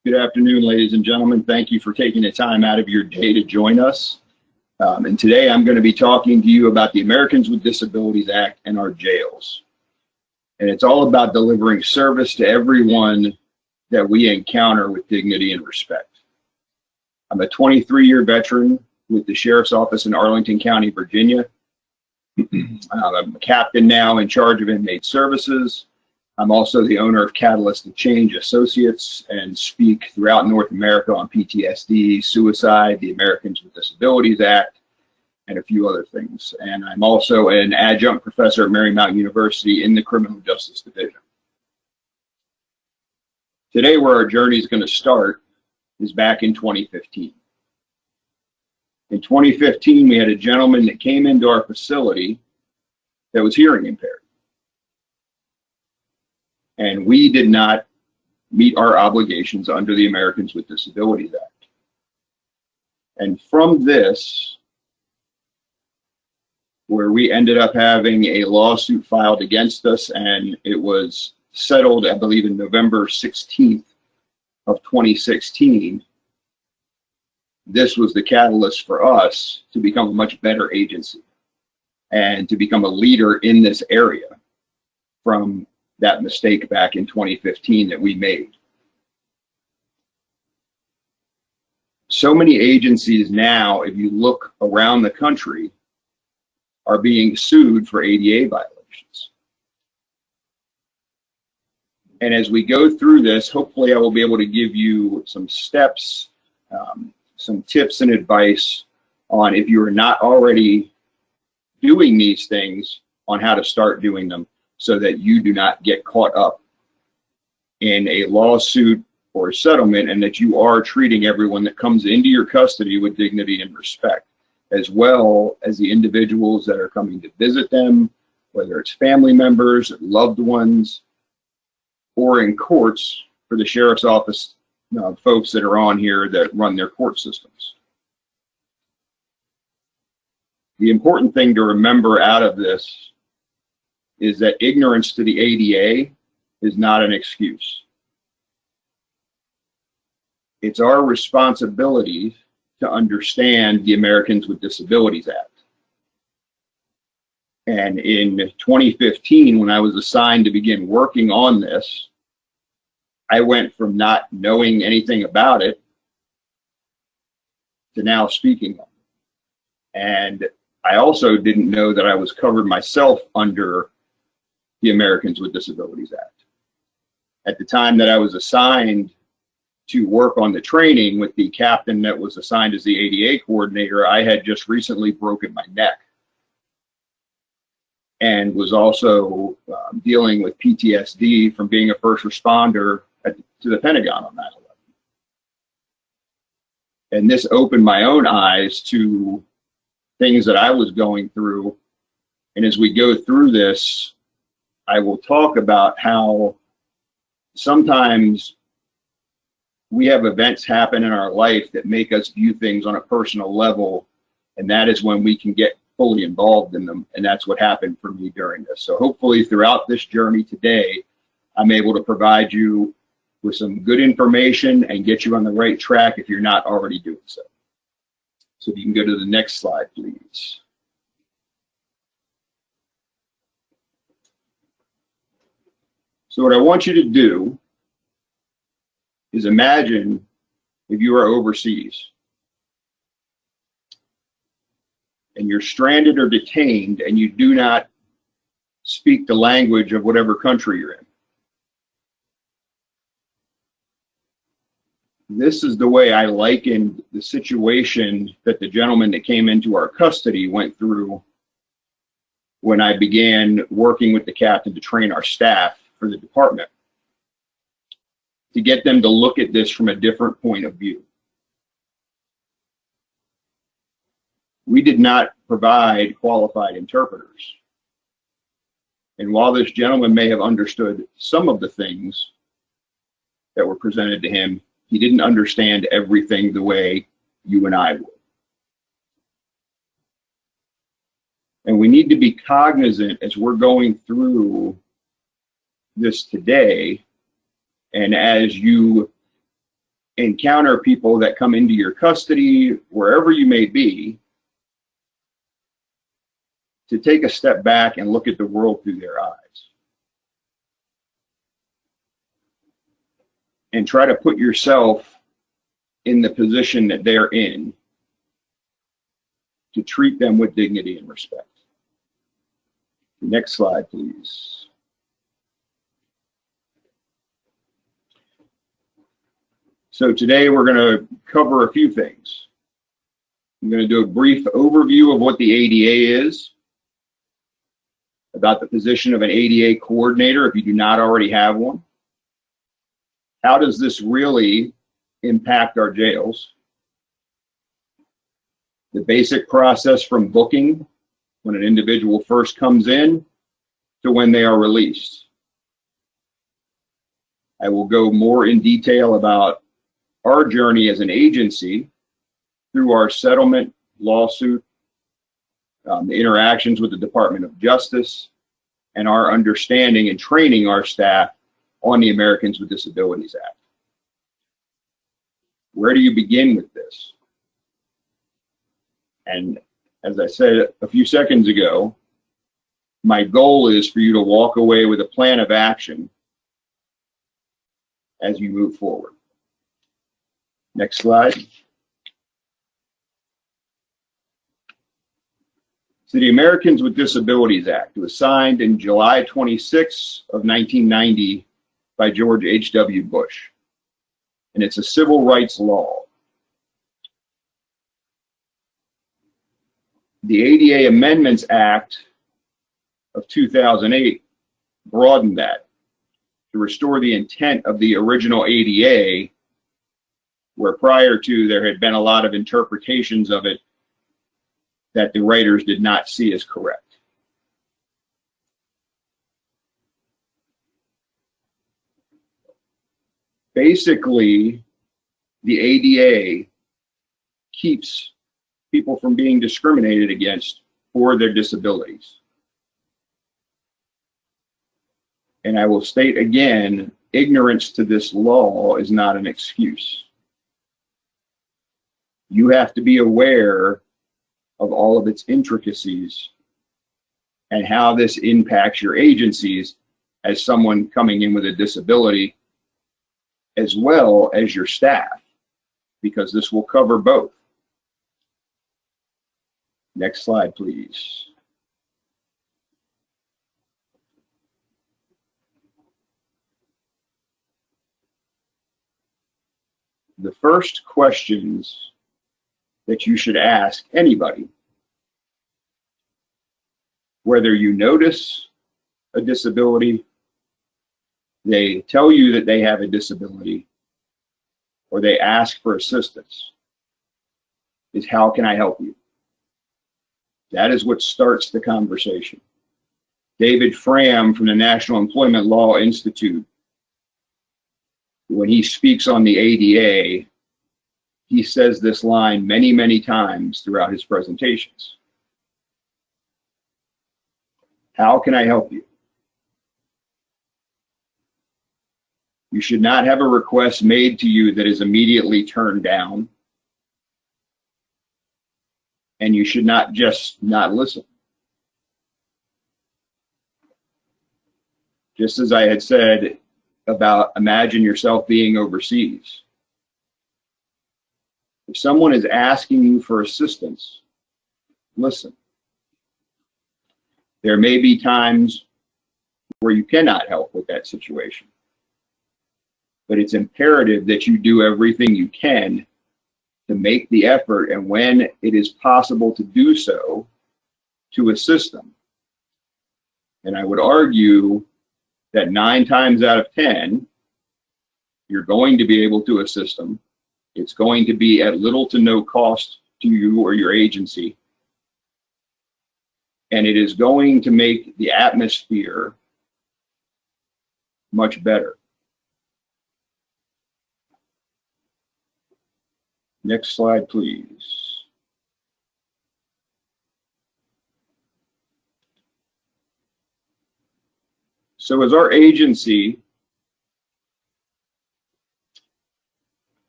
Good afternoon, ladies and gentlemen. Thank you for taking the time out of your day to join us. And today I'm going to be talking to you about the Americans with Disabilities Act and our jails. And it's all about delivering service to everyone that we encounter with dignity and respect. I'm a 23-year veteran with the Sheriff's Office in Arlington County, Virginia. I'm a captain now in charge of inmate services. I'm also the owner of Catalyst Change Associates and speak throughout North America on PTSD, suicide, the Americans with Disabilities Act, and a few other things. And I'm also an adjunct professor at Marymount University in the Criminal Justice Division. Today, where our journey is going to start is back in 2015. In 2015, we had a gentleman that came into our facility that was hearing impaired. And we did not meet our obligations under the Americans with Disabilities Act. And from this, where we ended up having a lawsuit filed against us, and it was settled, I believe, in November 16th of 2016, this was the catalyst for us to become a much better agency and to become a leader in this area from that mistake back in 2015 that we made. So many agencies now, if you look around the country, are being sued for ADA violations. And as we go through this, hopefully I will be able to give you some steps, some tips and advice on, if you are not already doing these things, on how to start doing them, so that you do not get caught up in a lawsuit or a settlement, and that you are treating everyone that comes into your custody with dignity and respect, as well as the individuals that are coming to visit them, whether it's family members, loved ones, or in courts for the Sheriff's Office folks that are on here that run their court systems. The important thing to remember out of this is that ignorance to the ADA is not an excuse. It's our responsibility to understand the Americans with Disabilities Act. And in 2015, when I was assigned to begin working on this, I went from not knowing anything about it to now speaking on it. And I also didn't know that I was covered myself under the Americans with Disabilities Act. At the time that I was assigned to work on the training with the captain that was assigned as the ADA coordinator, I had just recently broken my neck and was also dealing with PTSD from being a first responder to the Pentagon on 9/11. And this opened my own eyes to things that I was going through. And as we go through this, I will talk about how sometimes we have events happen in our life that make us view things on a personal level, and that is when we can get fully involved in them. And that's what happened for me during this. So hopefully throughout this journey today, I'm able to provide you with some good information and get you on the right track if you're not already doing so. So if you can go to the next slide, please. So what I want you to do is imagine if you are overseas and you're stranded or detained and you do not speak the language of whatever country you're in. This is the way I likened the situation that the gentleman that came into our custody went through when I began working with the captain to train our staff for the department, to get them to look at this from a different point of view. We did not provide qualified interpreters. And while this gentleman may have understood some of the things that were presented to him, he didn't understand everything the way you and I would. And we need to be cognizant as we're going through this today, and as you encounter people that come into your custody, wherever you may be, to take a step back and look at the world through their eyes. And try to put yourself in the position that they're in, to treat them with dignity and respect. Next slide, please. So today we're going to cover a few things. I'm going to do a brief overview of what the ADA is, about the position of an ADA coordinator if you do not already have one. How does this really impact our jails? The basic process from booking, when an individual first comes in, to when they are released. I will go more in detail about our journey as an agency through our settlement lawsuit, the interactions with the Department of Justice, and our understanding and training our staff on the Americans with Disabilities Act. Where do you begin with this? And as I said a few seconds ago, my goal is for you to walk away with a plan of action as you move forward. Next slide. So the Americans with Disabilities Act was signed in July 26 of 1990 by George H.W. Bush. And it's a civil rights law. The ADA Amendments Act of 2008 broadened that to restore the intent of the original ADA, where prior to there had been a lot of interpretations of it that the writers did not see as correct. Basically, the ADA keeps people from being discriminated against for their disabilities. And I will state again, ignorance to this law is not an excuse. You have to be aware of all of its intricacies and how this impacts your agencies as someone coming in with a disability, as well as your staff, because this will cover both. Next slide, please. The first questions that you should ask anybody, whether you notice a disability, they tell you that they have a disability, or they ask for assistance, is how can I help you? That is what starts the conversation. David Fram from the National Employment Law Institute, when he speaks on the ADA, he says this line many, many times throughout his presentations. How can I help you? You should not have a request made to you that is immediately turned down. And you should not just not listen. Just as I had said about imagine yourself being overseas. If someone is asking you for assistance, listen. There may be times where you cannot help with that situation, but it's imperative that you do everything you can to make the effort, and when it is possible to do so, to assist them. And I would argue that 9 times out of 10, you're going to be able to assist them. It's going to be at little to no cost to you or your agency. And it is going to make the atmosphere much better. Next slide, please. So as our agency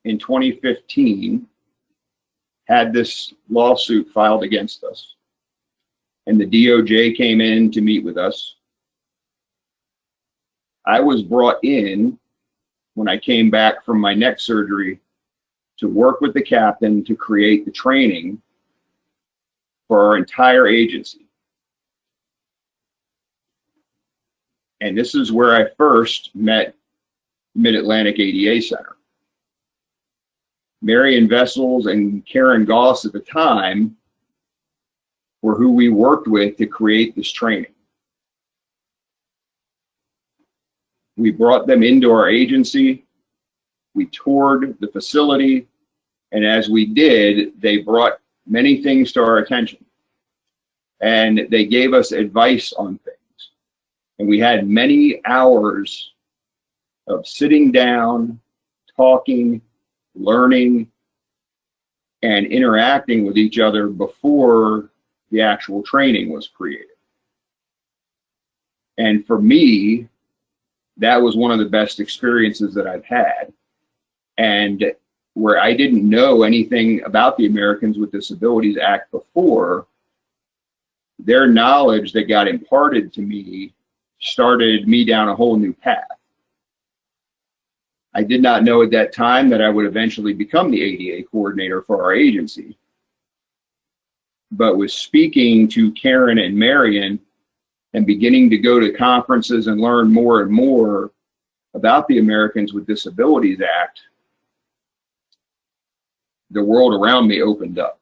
in 2015 had this lawsuit filed against us, and the DOJ came in to meet with us. I was brought in when I came back from my neck surgery to work with the captain to create the training for our entire agency. And this is where I first met Mid-Atlantic ADA Center. Marion Vessels and Karen Goss at the time were who we worked with to create this training. We brought them into our agency, we toured the facility, and as we did, they brought many things to our attention. And they gave us advice on things. And we had many hours of sitting down, talking, learning, and interacting with each other before the actual training was created. And for me, that was one of the best experiences that I've had. And where I didn't know anything about the Americans with Disabilities Act before, their knowledge that got imparted to me started me down a whole new path. I did not know at that time that I would eventually become the ADA coordinator for our agency. But with speaking to Karen and Marion and beginning to go to conferences and learn more and more about the Americans with Disabilities Act, the world around me opened up.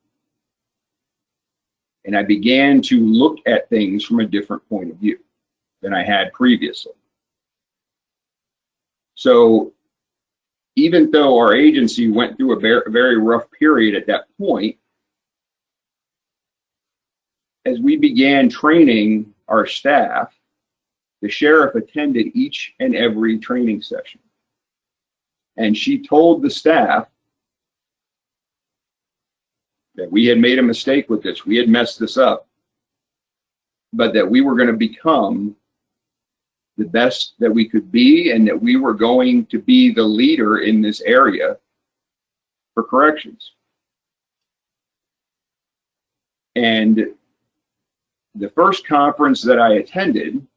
And I began to look at things from a different point of view than I had previously. So even though our agency went through a very rough period at that point, as we began training our staff, the sheriff attended each and every training session. And she told the staff that we had made a mistake with this, we had messed this up, but that we were going to become the best that we could be, and that we were going to be the leader in this area for corrections. And the first conference that I attended,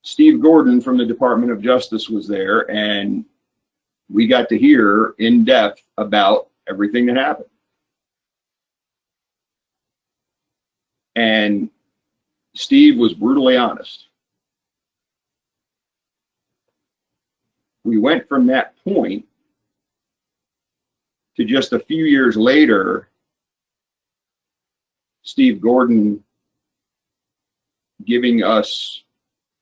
Steve Gordon from the Department of Justice was there, and we got to hear in depth about everything that happened. And Steve was brutally honest. We went from that point to just a few years later, Steve Gordon giving us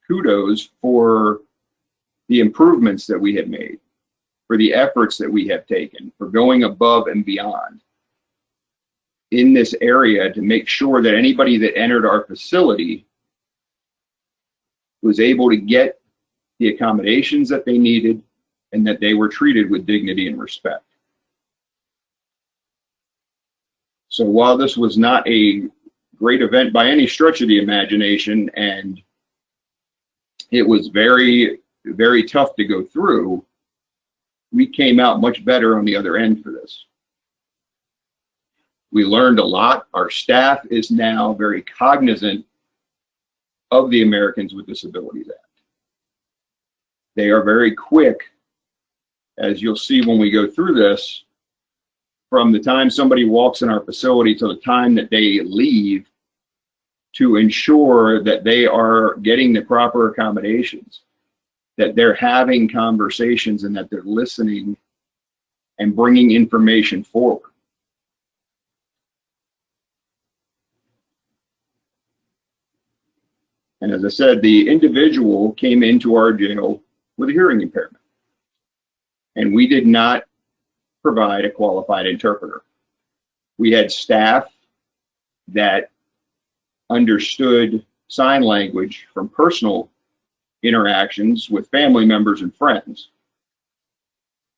kudos for the improvements that we had made, for the efforts that we have taken, for going above and beyond in this area to make sure that anybody that entered our facility was able to get the accommodations that they needed and that they were treated with dignity and respect. So while this was not a great event by any stretch of the imagination, and it was very, very tough to go through, we came out much better on the other end for this. We learned a lot. Our staff is now very cognizant of the Americans with Disabilities Act. They are very quick, as you'll see when we go through this, from the time somebody walks in our facility to the time that they leave, to ensure that they are getting the proper accommodations, that they're having conversations, and that they're listening and bringing information forward. And as I said, the individual came into our jail with a hearing impairment, and we did not provide a qualified interpreter. We had staff that understood sign language from personal interactions with family members and friends,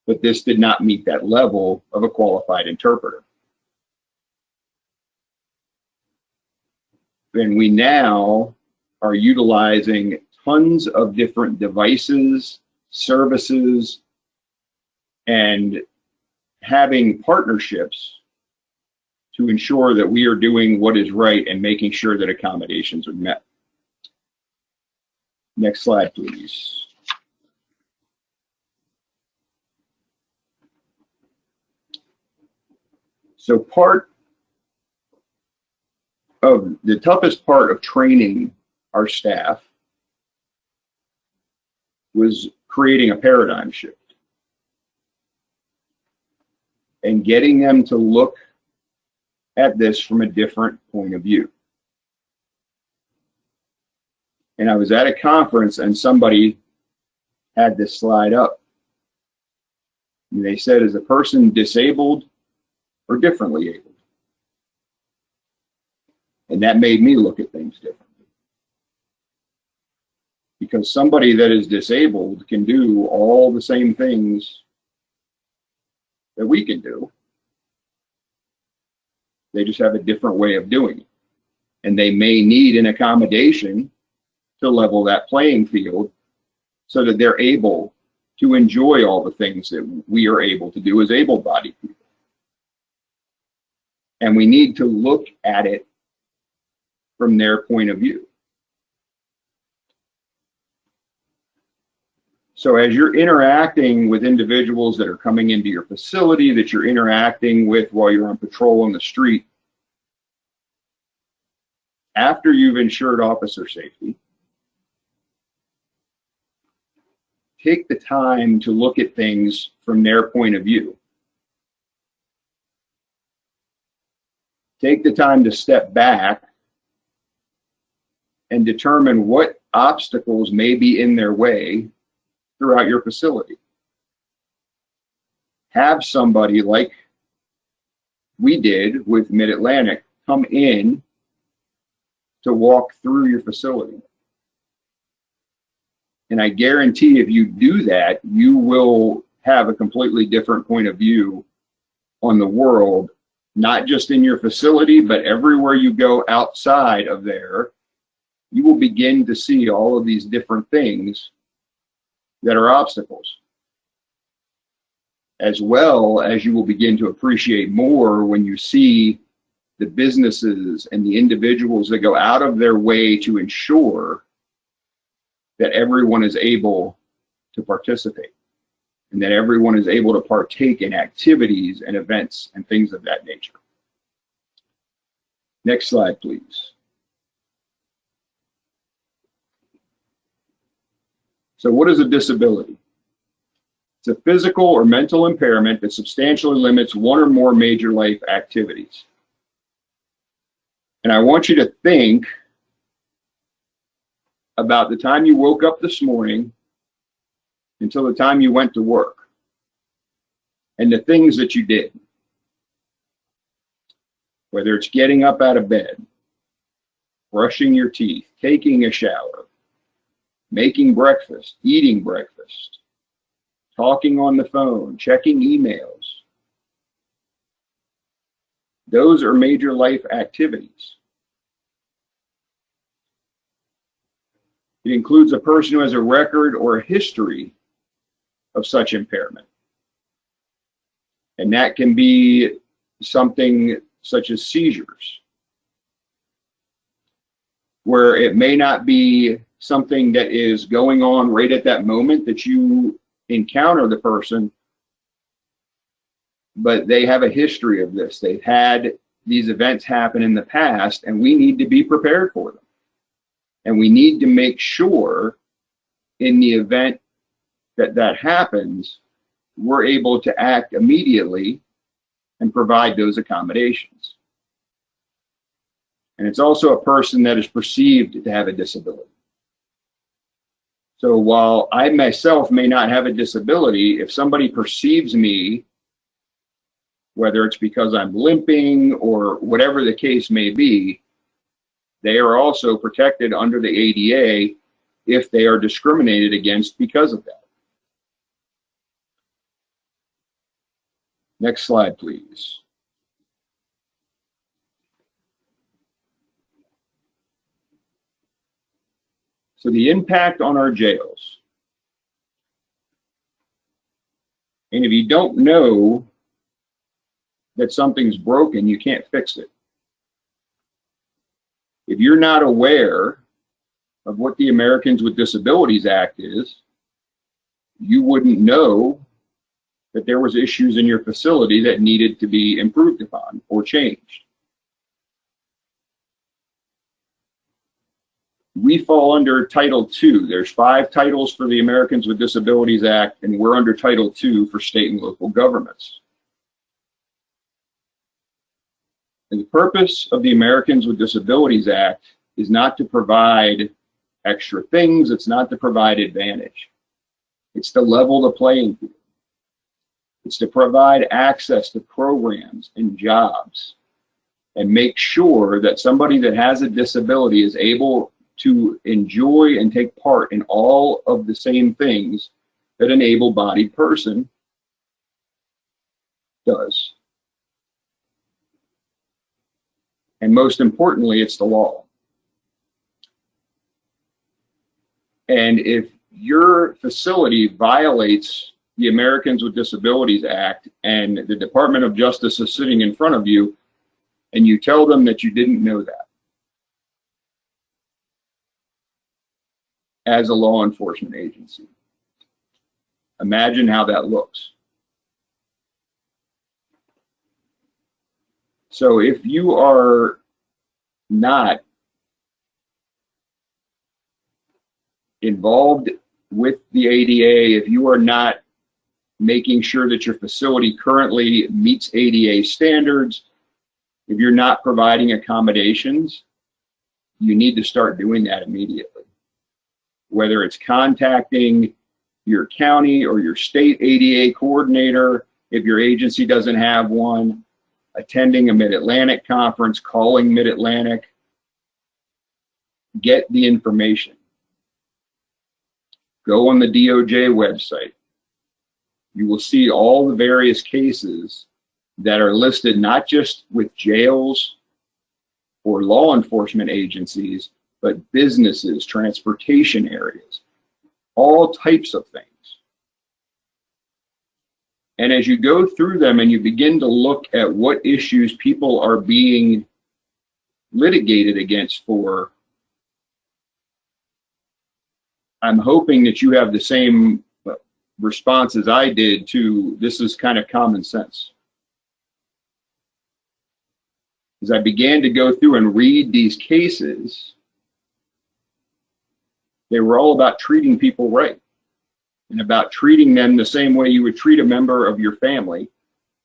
but this did not meet that level of a qualified interpreter. And we now are utilizing tons of different devices, services, and having partnerships to ensure that we are doing what is right and making sure that accommodations are met. Next slide, please. So the toughest part of training our staff was creating a paradigm shift and getting them to look at this from a different point of view. And I was at a conference and somebody had this slide up. And they said, is a person disabled or differently able? And that made me look at things differently. Because somebody that is disabled can do all the same things that we can do. They just have a different way of doing it. And they may need an accommodation to level that playing field so that they're able to enjoy all the things that we are able to do as able-bodied people. And we need to look at it from their point of view. So as you're interacting with individuals that are coming into your facility, that you're interacting with while you're on patrol on the street, after you've ensured officer safety, take the time to look at things from their point of view. Take the time to step back and determine what obstacles may be in their way throughout your facility. Have somebody like we did with Mid-Atlantic come in to walk through your facility. And I guarantee if you do that, you will have a completely different point of view on the world, not just in your facility, but everywhere you go outside of there. You will begin to see all of these different things that are obstacles, as well as you will begin to appreciate more when you see the businesses and the individuals that go out of their way to ensure that everyone is able to participate and that everyone is able to partake in activities and events and things of that nature. Next slide, please. So what is a disability? It's a physical or mental impairment that substantially limits one or more major life activities. And I want you to think about the time you woke up this morning until the time you went to work and the things that you did. Whether it's getting up out of bed, brushing your teeth, taking a shower, making breakfast, eating breakfast, talking on the phone, checking emails. Those are major life activities. It includes a person who has a record or a history of such impairment. And that can be something such as seizures, where it may not be something that is going on right at that moment that you encounter the person, but they have a history of this. They've had these events happen in the past, and we need to be prepared for them. And we need to make sure in the event that that happens, we're able to act immediately and provide those accommodations. And it's also a person that is perceived to have a disability. So while I myself may not have a disability, if somebody perceives me, whether it's because I'm limping or whatever the case may be, they are also protected under the ADA if they are discriminated against because of that. Next slide, please. So the impact on our jails. And if you don't know that something's broken, you can't fix it. If you're not aware of what the Americans with Disabilities Act is, you wouldn't know that there was issues in your facility that needed to be improved upon or changed. We fall under Title II. There's 5 titles for the Americans with Disabilities Act, and we're under Title II for state and local governments. And the purpose of the Americans with Disabilities Act is not to provide extra things. It's not to provide advantage. It's to level the playing field. It's to provide access to programs and jobs and make sure that somebody that has a disability is able to enjoy and take part in all of the same things that an able-bodied person does. And most importantly, it's the law. And if your facility violates the Americans with Disabilities Act and the Department of Justice is sitting in front of you and you tell them that you didn't know that, as a law enforcement agency, imagine how that looks. So if you are not involved with the ADA, if you are not making sure that your facility currently meets ADA standards, if you're not providing accommodations, you need to start doing that immediately. Whether it's contacting your county or your state ADA coordinator, if your agency doesn't have one, attending a Mid-Atlantic conference, calling Mid-Atlantic, get the information. Go on the DOJ website. You will see all the various cases that are listed, not just with jails or law enforcement agencies, but businesses, transportation areas, all types of things. And as you go through them and you begin to look at what issues people are being litigated against for, I'm hoping that you have the same response as I did to, this is kind of common sense. As I began to go through and read these cases, they were all about treating people right and about treating them the same way you would treat a member of your family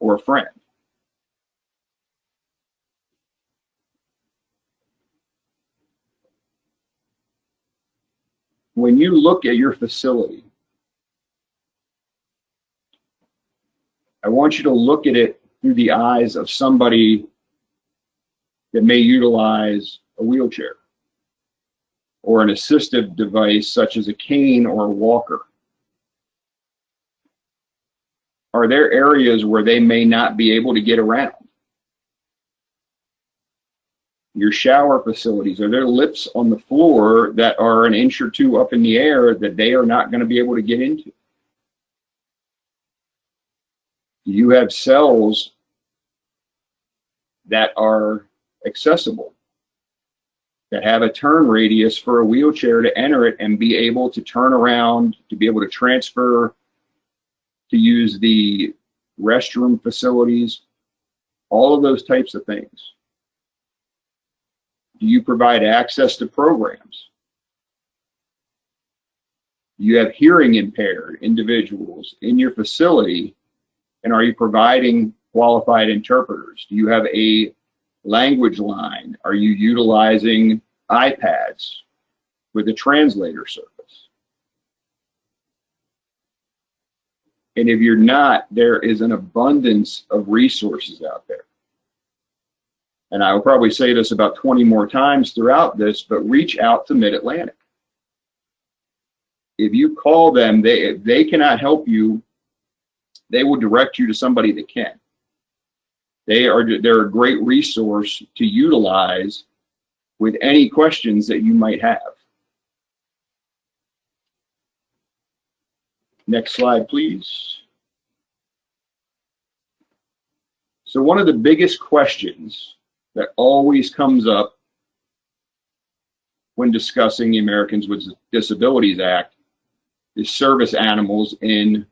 or a friend. When you look at your facility, I want you to look at it through the eyes of somebody that may utilize a wheelchair or an assistive device such as a cane or a walker. Are there areas where they may not be able to get around? Your shower facilities, are there lips on the floor that are an inch or two up in the air that they are not going to be able to get into? Do you have cells that are accessible, that have a turn radius for a wheelchair to enter it and be able to turn around, to be able to transfer, to use the restroom facilities, all of those types of things? Do you provide access to programs? Do you have hearing impaired individuals in your facility, and are you providing qualified interpreters? Do you have a language line? Are you utilizing iPads with a translator service? And if you're not, there is an abundance of resources out there. And I will probably say this about 20 more times throughout this, but reach out to Mid-Atlantic. If you call them, if they cannot help you, they will direct you to somebody that can. They're a great resource to utilize with any questions that you might have. Next slide, please. So one of the biggest questions that always comes up when discussing the Americans with Disabilities Act is service animals in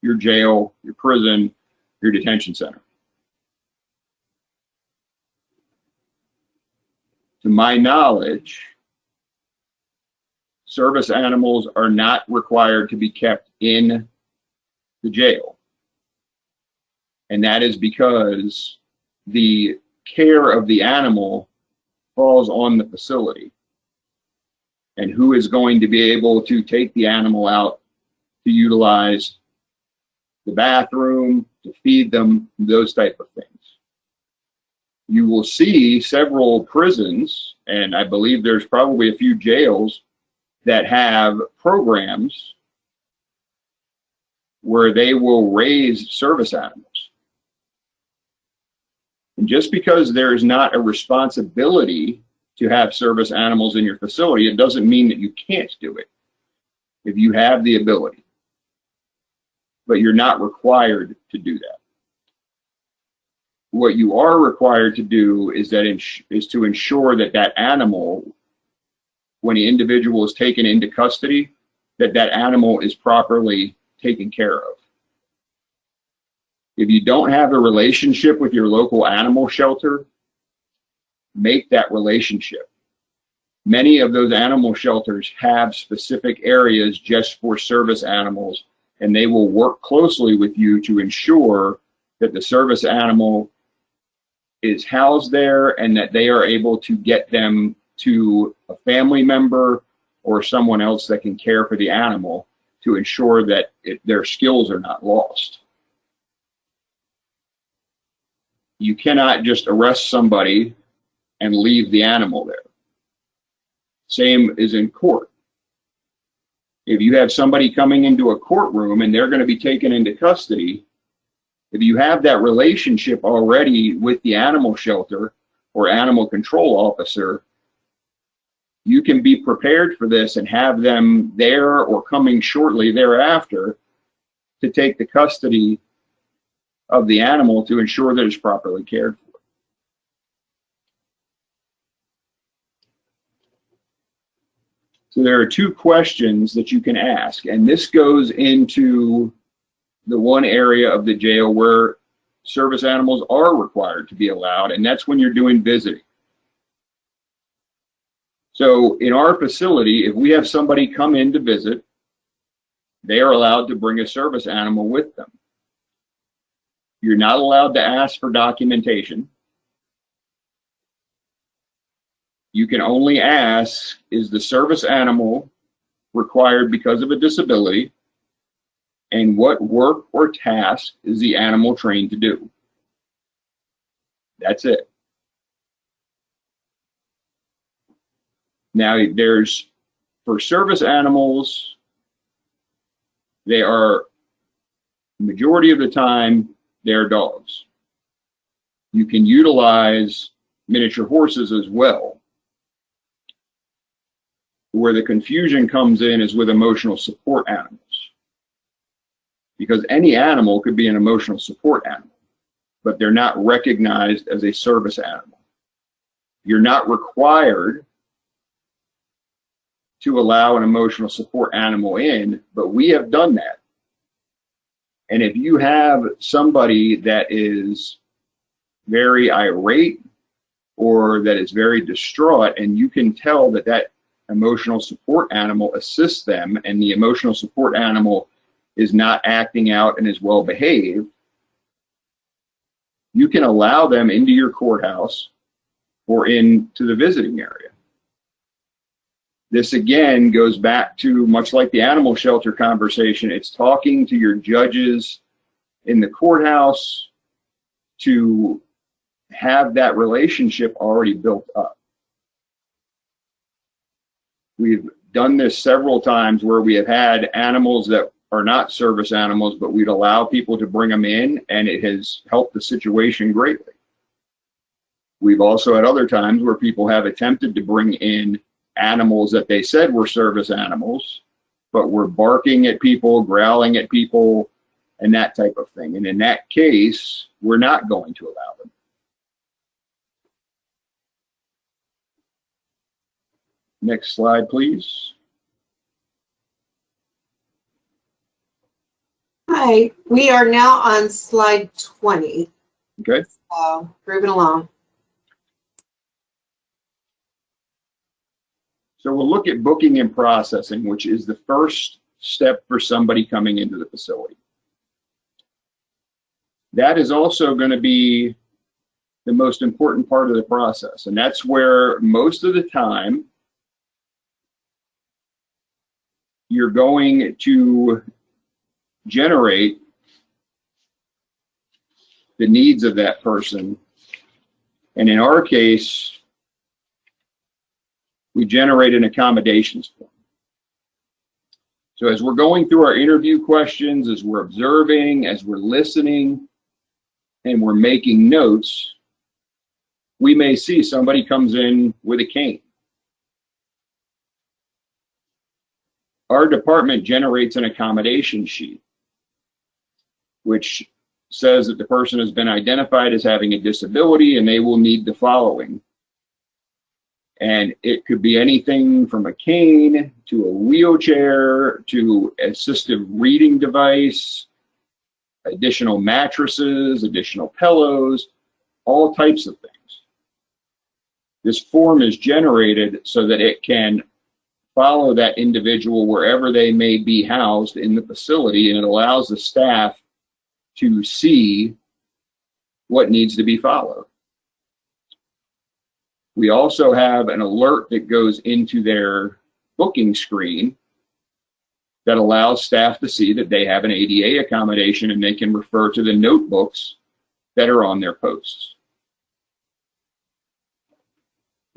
your jail, your prison, your detention center. To my knowledge, service animals are not required to be kept in the jail. And that is because the care of the animal falls on the facility. And who is going to be able to take the animal out to utilize the bathroom, to feed them, those type of things. You will see several prisons, and I believe there's probably a few jails that have programs where they will raise service animals. And just because there is not a responsibility to have service animals in your facility, it doesn't mean that you can't do it if you have the ability. But you're not required to do that. What you are required to do is to ensure that that animal, when the individual is taken into custody, that animal is properly taken care of. If you don't have a relationship with your local animal shelter, make that relationship. Many of those animal shelters have specific areas just for service animals, and they will work closely with you to ensure that the service animal is housed there and that they are able to get them to a family member or someone else that can care for the animal to ensure that their skills are not lost. You cannot just arrest somebody and leave the animal there. Same is in court. If you have somebody coming into a courtroom and they're going to be taken into custody, if you have that relationship already with the animal shelter or animal control officer, you can be prepared for this and have them there or coming shortly thereafter to take the custody of the animal to ensure that it's properly cared for. So there are two questions that you can ask, and this goes into the one area of the jail where service animals are required to be allowed, and that's when you're doing visiting. So in our facility, if we have somebody come in to visit, they are allowed to bring a service animal with them. You're not allowed to ask for documentation. You can only ask, is the service animal required because of a disability? And what work or task is the animal trained to do? That's it. Now, for service animals, they are, majority of the time, they're dogs. You can utilize miniature horses as well. Where the confusion comes in is with emotional support animals. Because any animal could be an emotional support animal, but they're not recognized as a service animal. You're not required to allow an emotional support animal in, but we have done that. And if you have somebody that is very irate or that is very distraught, and you can tell that that emotional support animal assists them and the emotional support animal is not acting out and is well behaved, you can allow them into your courthouse or into the visiting area. This again goes back to, much like the animal shelter conversation, it's talking to your judges in the courthouse to have that relationship already built up. We've done this several times where we have had animals that are not service animals, but we'd allow people to bring them in, and it has helped the situation greatly. We've also had other times where people have attempted to bring in animals that they said were service animals, but were barking at people, growling at people, and that type of thing. And in that case, we're not going to allow them. Next slide, please. Hi, we are now on slide 20. Okay. So, moving along. So we'll look at booking and processing, which is the first step for somebody coming into the facility. That is also going to be the most important part of the process. And that's where most of the time you're going to generate the needs of that person. And in our case, we generate an accommodations form. So as we're going through our interview questions, as we're observing, as we're listening, and we're making notes, we may see somebody comes in with a cane. Our department generates an accommodation sheet, which says that the person has been identified as having a disability and they will need the following. And it could be anything from a cane to a wheelchair to assistive reading device, additional mattresses, additional pillows, all types of things. This form is generated so that it can follow that individual wherever they may be housed in the facility, and it allows the staff to see what needs to be followed. We also have an alert that goes into their booking screen that allows staff to see that they have an ADA accommodation, and they can refer to the notebooks that are on their posts.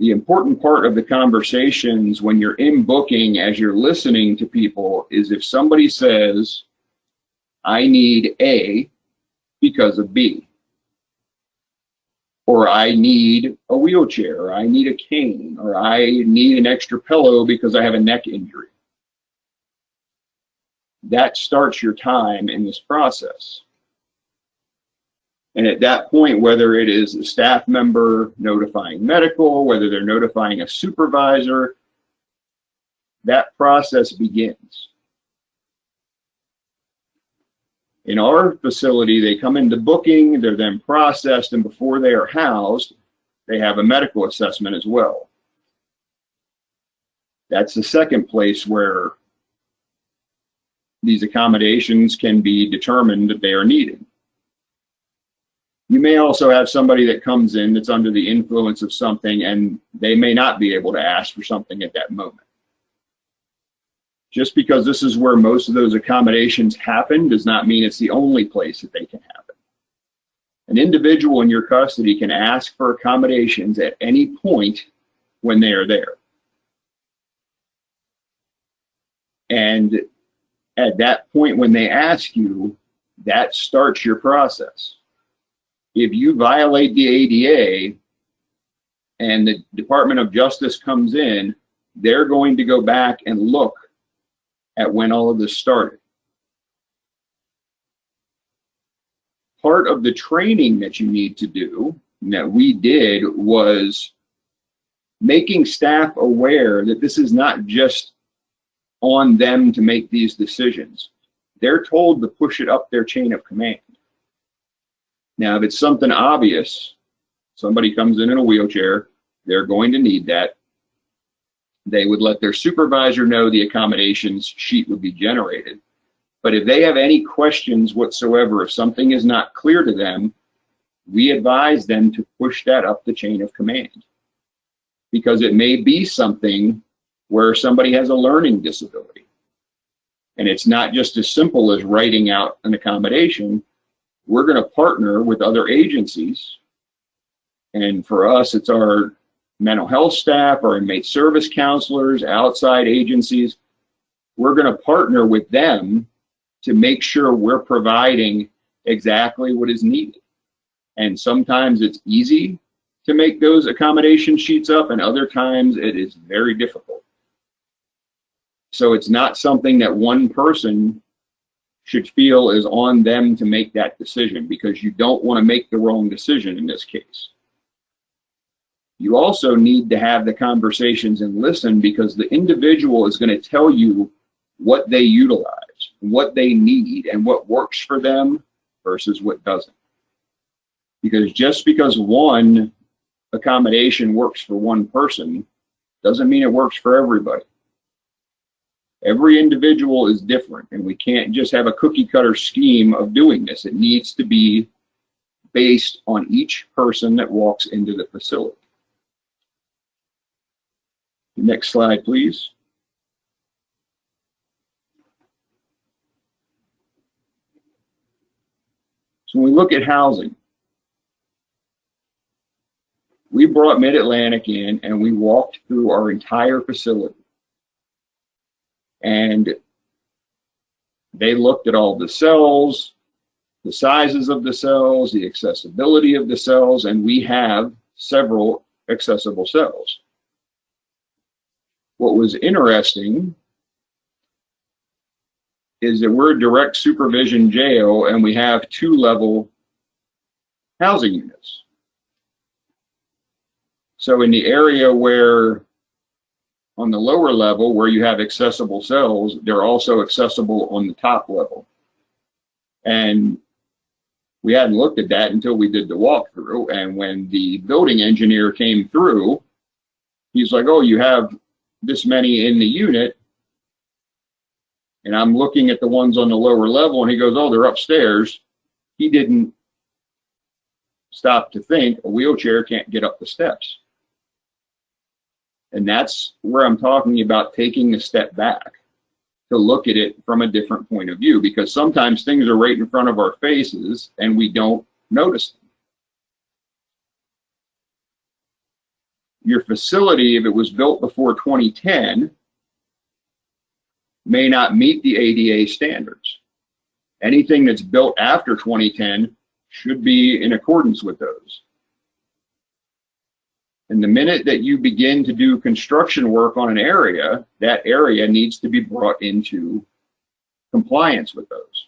The important part of the conversations when you're in booking, as you're listening to people, is if somebody says, I need A because of B, or I need a wheelchair, or I need a cane, or I need an extra pillow because I have a neck injury. That starts your time in this process. And at that point, whether it is a staff member notifying medical, whether they're notifying a supervisor, that process begins. In our facility, they come into booking, they're then processed, and before they are housed, they have a medical assessment as well. That's the second place where these accommodations can be determined that they are needed. You may also have somebody that comes in that's under the influence of something, and they may not be able to ask for something at that moment. Just because this is where most of those accommodations happen does not mean it's the only place that they can happen. An individual in your custody can ask for accommodations at any point when they are there. And at that point when they ask you, that starts your process. If you violate the ADA and the Department of Justice comes in, they're going to go back and look at when all of this started. Part of the training that you need to do, that we did, was making staff aware that this is not just on them to make these decisions. They're told to push it up their chain of command. Now, if it's something obvious, somebody comes in a wheelchair, they're going to need that. They would let their supervisor know the accommodations sheet would be generated. But if they have any questions whatsoever, if something is not clear to them, we advise them to push that up the chain of command. Because it may be something where somebody has a learning disability. And it's not just as simple as writing out an accommodation. We're going to partner with other agencies. And for us, it's our mental health staff, our inmate service counselors, outside agencies. We're going to partner with them to make sure we're providing exactly what is needed. And sometimes it's easy to make those accommodation sheets up, and other times it is very difficult. So it's not something that one person should feel is on them to make that decision, because you don't want to make the wrong decision in this case. You also need to have the conversations and listen, because the individual is going to tell you what they utilize, what they need, and what works for them versus what doesn't. Because just because one accommodation works for one person doesn't mean it works for everybody. Every individual is different, and we can't just have a cookie cutter scheme of doing this. It needs to be based on each person that walks into the facility. Next slide, please. So when we look at housing, we brought Mid-Atlantic in and we walked through our entire facility. And they looked at all the cells, the sizes of the cells, the accessibility of the cells, and we have several accessible cells. What was interesting is that we're a direct supervision jail and we have 2-level housing units. So in the area where, on the lower level where you have accessible cells, they're also accessible on the top level. And we hadn't looked at that until we did the walkthrough. And when the building engineer came through, he's like, oh, you have this many in the unit. And I'm looking at the ones on the lower level, and he goes, oh, they're upstairs. He didn't stop to think a wheelchair can't get up the steps. And that's where I'm talking about taking a step back to look at it from a different point of view, because sometimes things are right in front of our faces and we don't notice them. Your facility, if it was built before 2010, may not meet the ADA standards. Anything that's built after 2010 should be in accordance with those. And the minute that you begin to do construction work on an area, that area needs to be brought into compliance with those.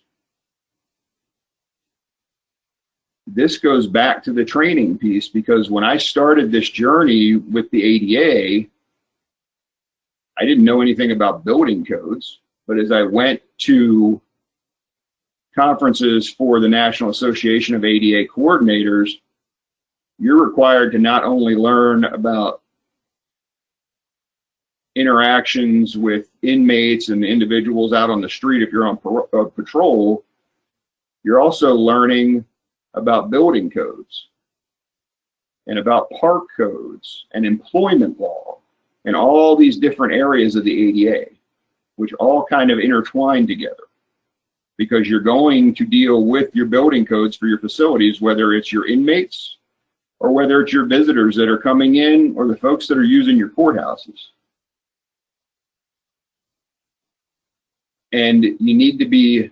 This goes back to the training piece, because when I started this journey with the ADA, I didn't know anything about building codes, but as I went to conferences for the National Association of ADA Coordinators, you're required to not only learn about interactions with inmates and individuals out on the street if you're on patrol, you're also learning about building codes and about park codes and employment law and all these different areas of the ADA, which all kind of intertwine together, because you're going to deal with your building codes for your facilities, whether it's your inmates or whether it's your visitors that are coming in or the folks that are using your courthouses. And you need to be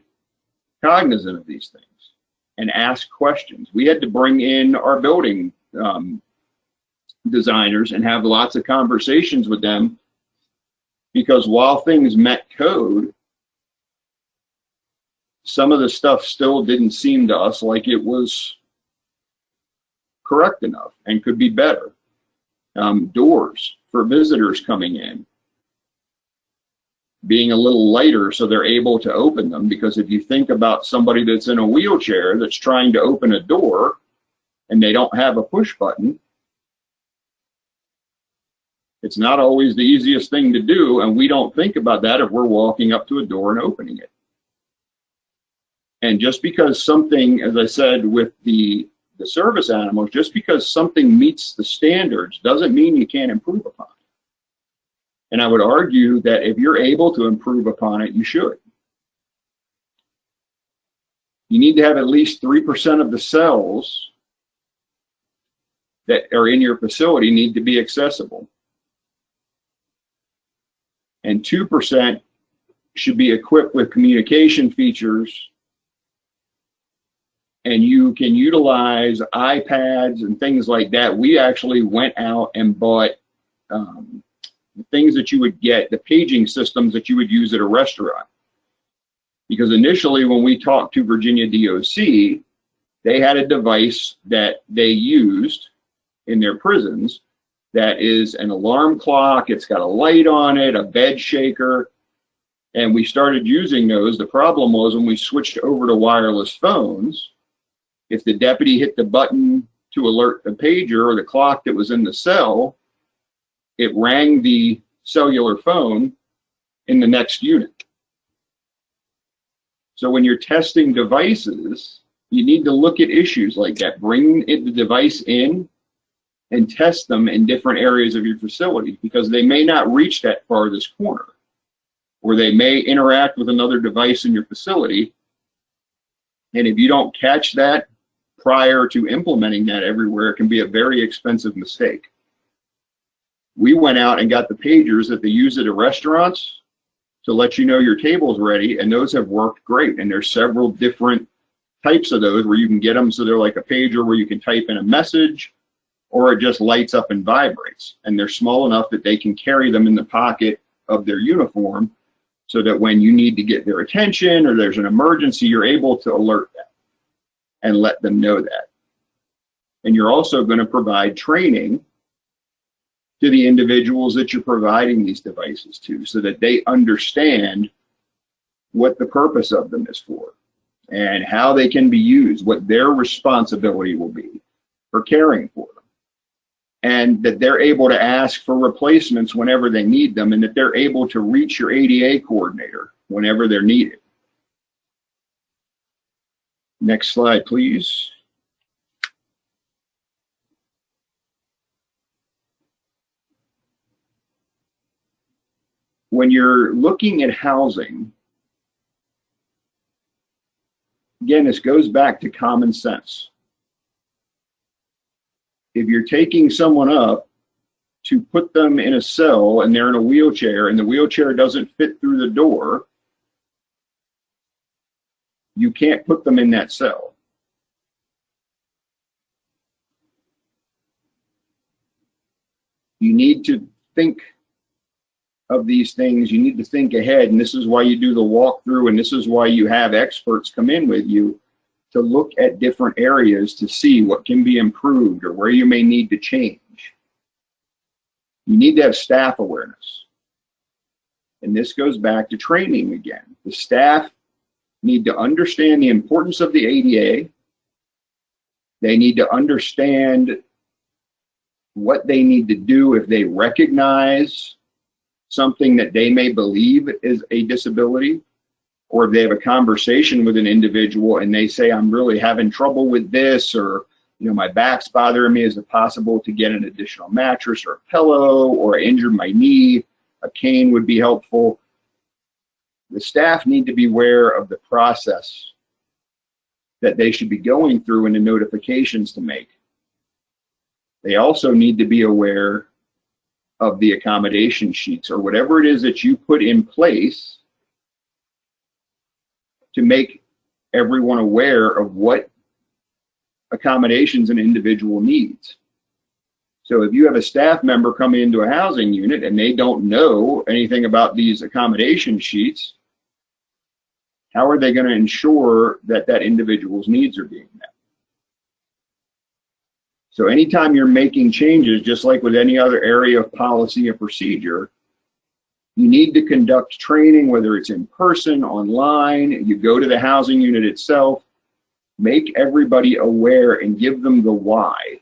cognizant of these things and ask questions. We had to bring in our building designers and have lots of conversations with them, because while things met code, some of the stuff still didn't seem to us like it was correct enough and could be better. Doors for visitors coming in being a little lighter so they're able to open them, because if you think about somebody that's in a wheelchair that's trying to open a door and they don't have a push button, it's not always the easiest thing to do, and we don't think about that if we're walking up to a door and opening it. And just because something, as I said with the service animals, just because something meets the standards doesn't mean you can't improve upon it. And I would argue that if you're able to improve upon it, you should. You need to have at least 3% of the cells that are in your facility need to be accessible. And 2% should be equipped with communication features, and you can utilize iPads and things like that. We actually went out and bought the things that you would get, the paging systems that you would use at a restaurant. Because initially when we talked to Virginia DOC, they had a device that they used in their prisons that is an alarm clock. It's got a light on it, a bed shaker, and we started using those. The problem was when we switched over to wireless phones, if the deputy hit the button to alert the pager or the clock that was in the cell, it rang the cellular phone in the next unit. So when you're testing devices, you need to look at issues like that. Bring the device in and test them in different areas of your facility, because they may not reach that farthest corner, or they may interact with another device in your facility. And if you don't catch that prior to implementing that everywhere, it can be a very expensive mistake. We went out and got the pagers that they use at the restaurants to let you know your table's ready, and those have worked great. And there's several different types of those where you can get them so they're like a pager where you can type in a message, or it just lights up and vibrates. And they're small enough that they can carry them in the pocket of their uniform, so that when you need to get their attention or there's an emergency, you're able to alert them and let them know that. And you're also going to provide training to the individuals that you're providing these devices to, so that they understand what the purpose of them is for and how they can be used, what their responsibility will be for caring for them, and that they're able to ask for replacements whenever they need them, and that they're able to reach your ADA coordinator whenever they're needed. Next slide, please. When you're looking at housing, again, this goes back to common sense. If you're taking someone up to put them in a cell and they're in a wheelchair and the wheelchair doesn't fit through the door, you can't put them in that cell. You need to think of these things. You need to think ahead, and this is why you do the walkthrough, and this is why you have experts come in with you to look at different areas to see what can be improved or where you may need to change. You need to have staff awareness. And this goes back to training again. The staff need to understand the importance of the ADA. They need to understand what they need to do if they recognize something that they may believe is a disability, or if they have a conversation with an individual and they say, I'm really having trouble with this, or, my back's bothering me. Is it possible to get an additional mattress or a pillow, or I injured my knee? A cane would be helpful. The staff need to be aware of the process that they should be going through and the notifications to make. They also need to be aware of the accommodation sheets, or whatever it is that you put in place to make everyone aware of what accommodations an individual needs. So if you have a staff member come into a housing unit and they don't know anything about these accommodation sheets, how are they going to ensure that that individual's needs are being met? So anytime you're making changes, just like with any other area of policy or procedure, you need to conduct training, whether it's in person, online, you go to the housing unit itself, make everybody aware and give them the why.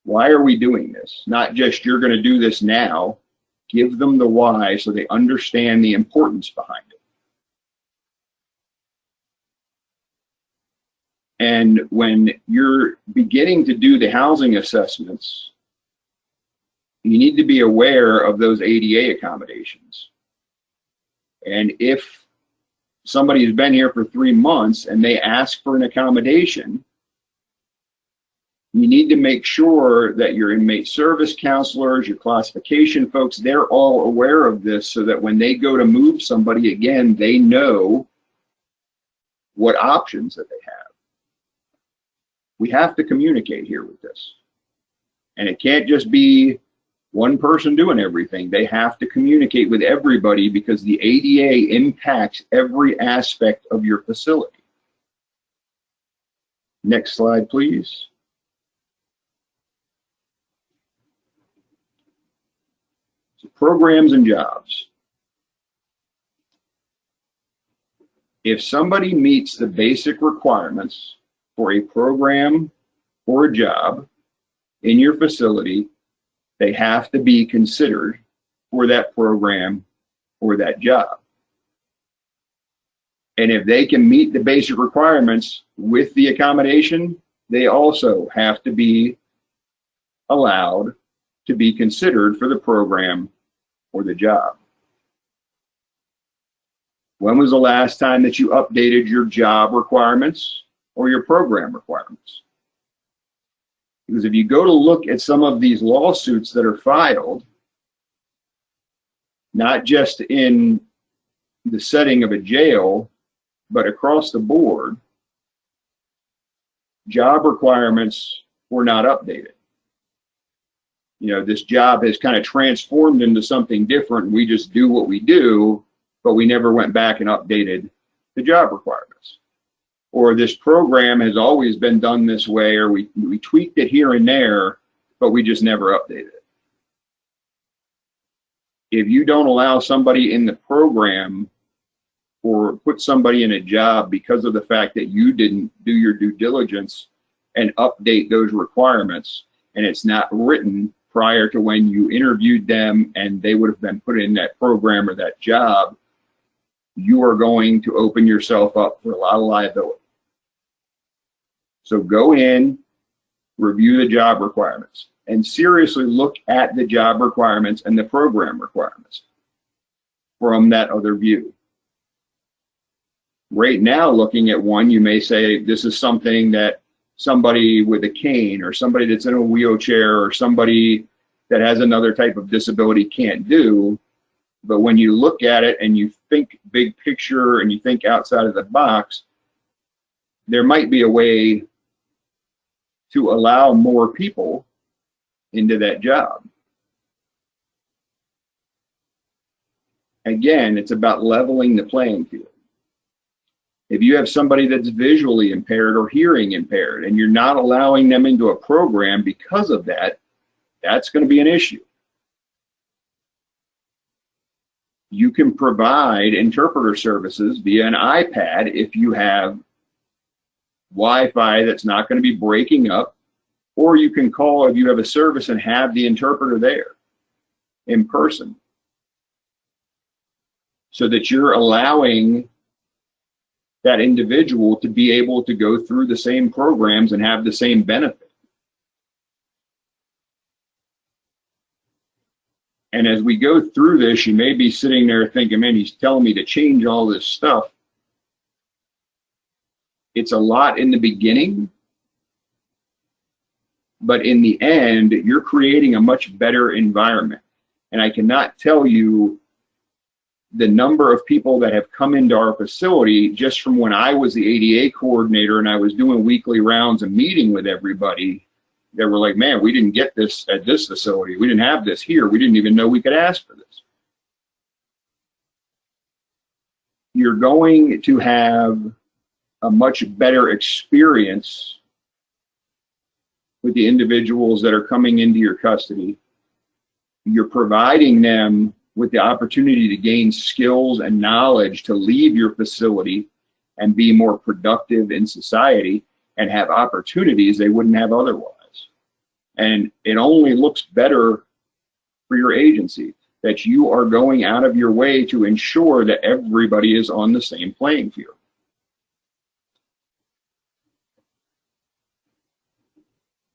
Why are we doing this? Not just you're going to do this now. Give them the why so they understand the importance behind it. And when you're beginning to do the housing assessments, you need to be aware of those ADA accommodations. And if somebody has been here for 3 months and they ask for an accommodation, you need to make sure that your inmate service counselors, your classification folks, they're all aware of this, so that when they go to move somebody again, they know what options that they have. We have to communicate here with this. And it can't just be one person doing everything. They have to communicate with everybody because the ADA impacts every aspect of your facility. Next slide, please. So programs and jobs. If somebody meets the basic requirements for a program or a job in your facility, they have to be considered for that program or that job. And if they can meet the basic requirements with the accommodation, they also have to be allowed to be considered for the program or the job. When was the last time that you updated your job requirements or your program requirements? Because if you go to look at some of these lawsuits that are filed, not just in the setting of a jail, but across the board, job requirements were not updated. You know, this job has kind of transformed into something different. We just do what we do, but we never went back and updated the job requirements. Or this program has always been done this way, or we tweaked it here and there, but we just never updated it. If you don't allow somebody in the program or put somebody in a job because of the fact that you didn't do your due diligence and update those requirements, and it's not written prior to when you interviewed them and they would have been put in that program or that job, you are going to open yourself up for a lot of liability. So go in, review the job requirements, and seriously look at the job requirements and the program requirements from that other view. Right now, looking at one, you may say this is something that somebody with a cane or somebody that's in a wheelchair or somebody that has another type of disability can't do. But when you look at it and you think big picture and you think outside of the box, there might be a way to allow more people into that job. Again, it's about leveling the playing field. If you have somebody that's visually impaired or hearing impaired and you're not allowing them into a program because of that, that's going to be an issue. You can provide interpreter services via an iPad if you have Wi-Fi that's not going to be breaking up, or you can call if you have a service and have the interpreter there in person, so that you're allowing that individual to be able to go through the same programs and have the same benefit. And as we go through this, you may be sitting there thinking, man, he's telling me to change all this stuff. It's a lot in the beginning, but in the end, you're creating a much better environment. And I cannot tell you the number of people that have come into our facility just from when I was the ADA coordinator and I was doing weekly rounds and meeting with everybody. They were like, man, we didn't get this at this facility. We didn't have this here. We didn't even know we could ask for this. You're going to have a much better experience with the individuals that are coming into your custody. You're providing them with the opportunity to gain skills and knowledge to leave your facility and be more productive in society and have opportunities they wouldn't have otherwise. And it only looks better for your agency that you are going out of your way to ensure that everybody is on the same playing field.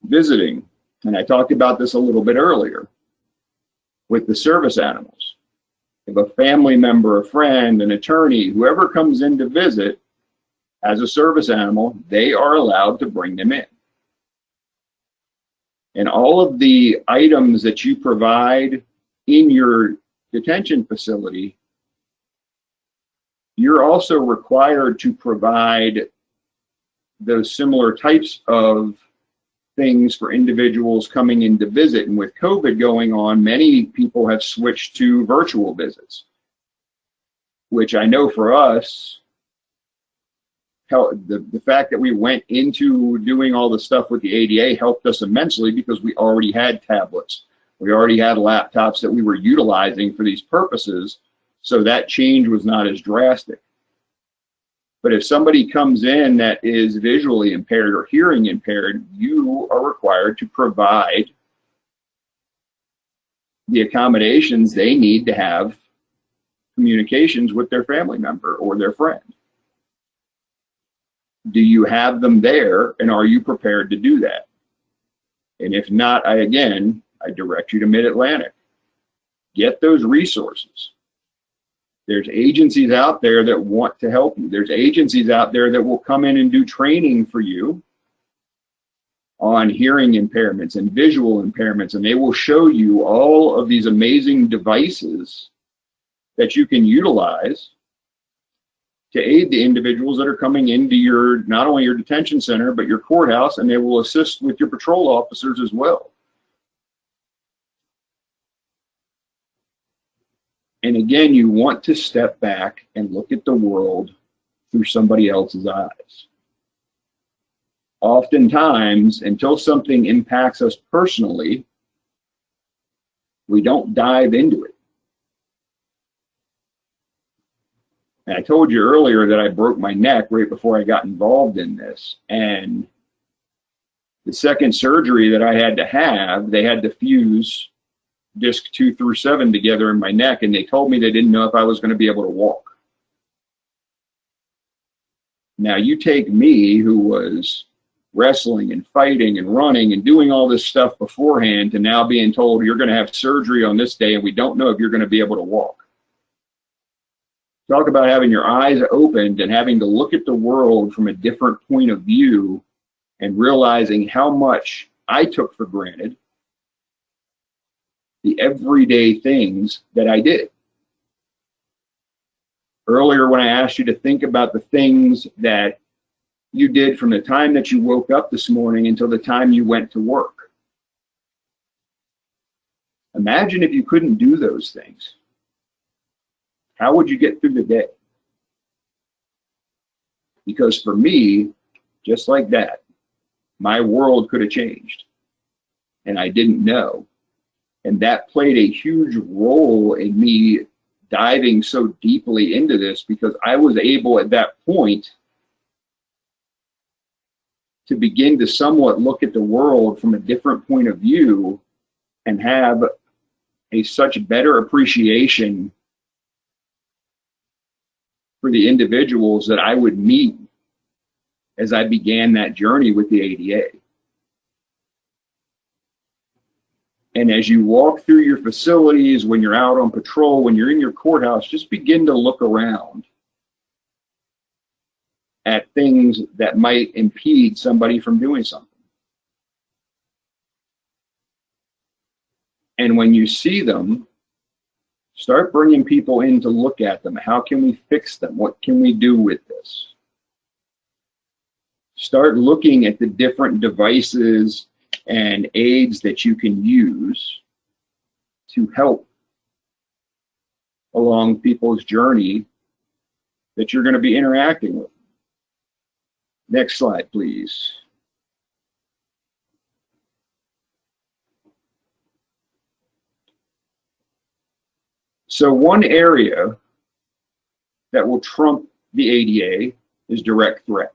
Visiting, and I talked about this a little bit earlier with the service animals. If a family member, a friend, an attorney, whoever comes in to visit as a service animal, they are allowed to bring them in. And all of the items that you provide in your detention facility, you're also required to provide those similar types of things for individuals coming in to visit. And with COVID going on, many people have switched to virtual visits, which I know for us, the fact that we went into doing all the stuff with the ADA helped us immensely because we already had tablets. We already had laptops that we were utilizing for these purposes, so that change was not as drastic. But if somebody comes in that is visually impaired or hearing impaired, you are required to provide the accommodations they need to have communications with their family member or their friend. Do you have them there, and are you prepared to do that? And if not, I direct you to Mid-Atlantic. Get those resources. There's agencies out there that want to help you. There's agencies out there that will come in and do training for you on hearing impairments and visual impairments, and they will show you all of these amazing devices that you can utilize to aid the individuals that are coming into your, not only your detention center, but your courthouse, and they will assist with your patrol officers as well. And again, you want to step back and look at the world through somebody else's eyes. Oftentimes, until something impacts us personally, we don't dive into it. And I told you earlier that I broke my neck right before I got involved in this. And the second surgery that I had to have, they had to fuse disc 2 through 7 together in my neck, and they told me they didn't know if I was going to be able to walk. Now you take me, who was wrestling and fighting and running and doing all this stuff beforehand, to now being told you're going to have surgery on this day and we don't know if you're going to be able to walk. Talk about having your eyes opened and having to look at the world from a different point of view and realizing how much I took for granted the everyday things that I did. Earlier, when I asked you to think about the things that you did from the time that you woke up this morning until the time you went to work. Imagine if you couldn't do those things. How would you get through the day? Because for me, just like that, my world could have changed, and I didn't know. And that played a huge role in me diving so deeply into this, because I was able at that point to begin to somewhat look at the world from a different point of view and have a such better appreciation for the individuals that I would meet as I began that journey with the ADA. And as you walk through your facilities, when you're out on patrol, when you're in your courthouse, just begin to look around at things that might impede somebody from doing something. And when you see them, start bringing people in to look at them. How can we fix them? What can we do with this? Start looking at the different devices and aids that you can use to help along people's journey that you're going to be interacting with. Next slide, please. So one area that will trump the ADA is direct threat.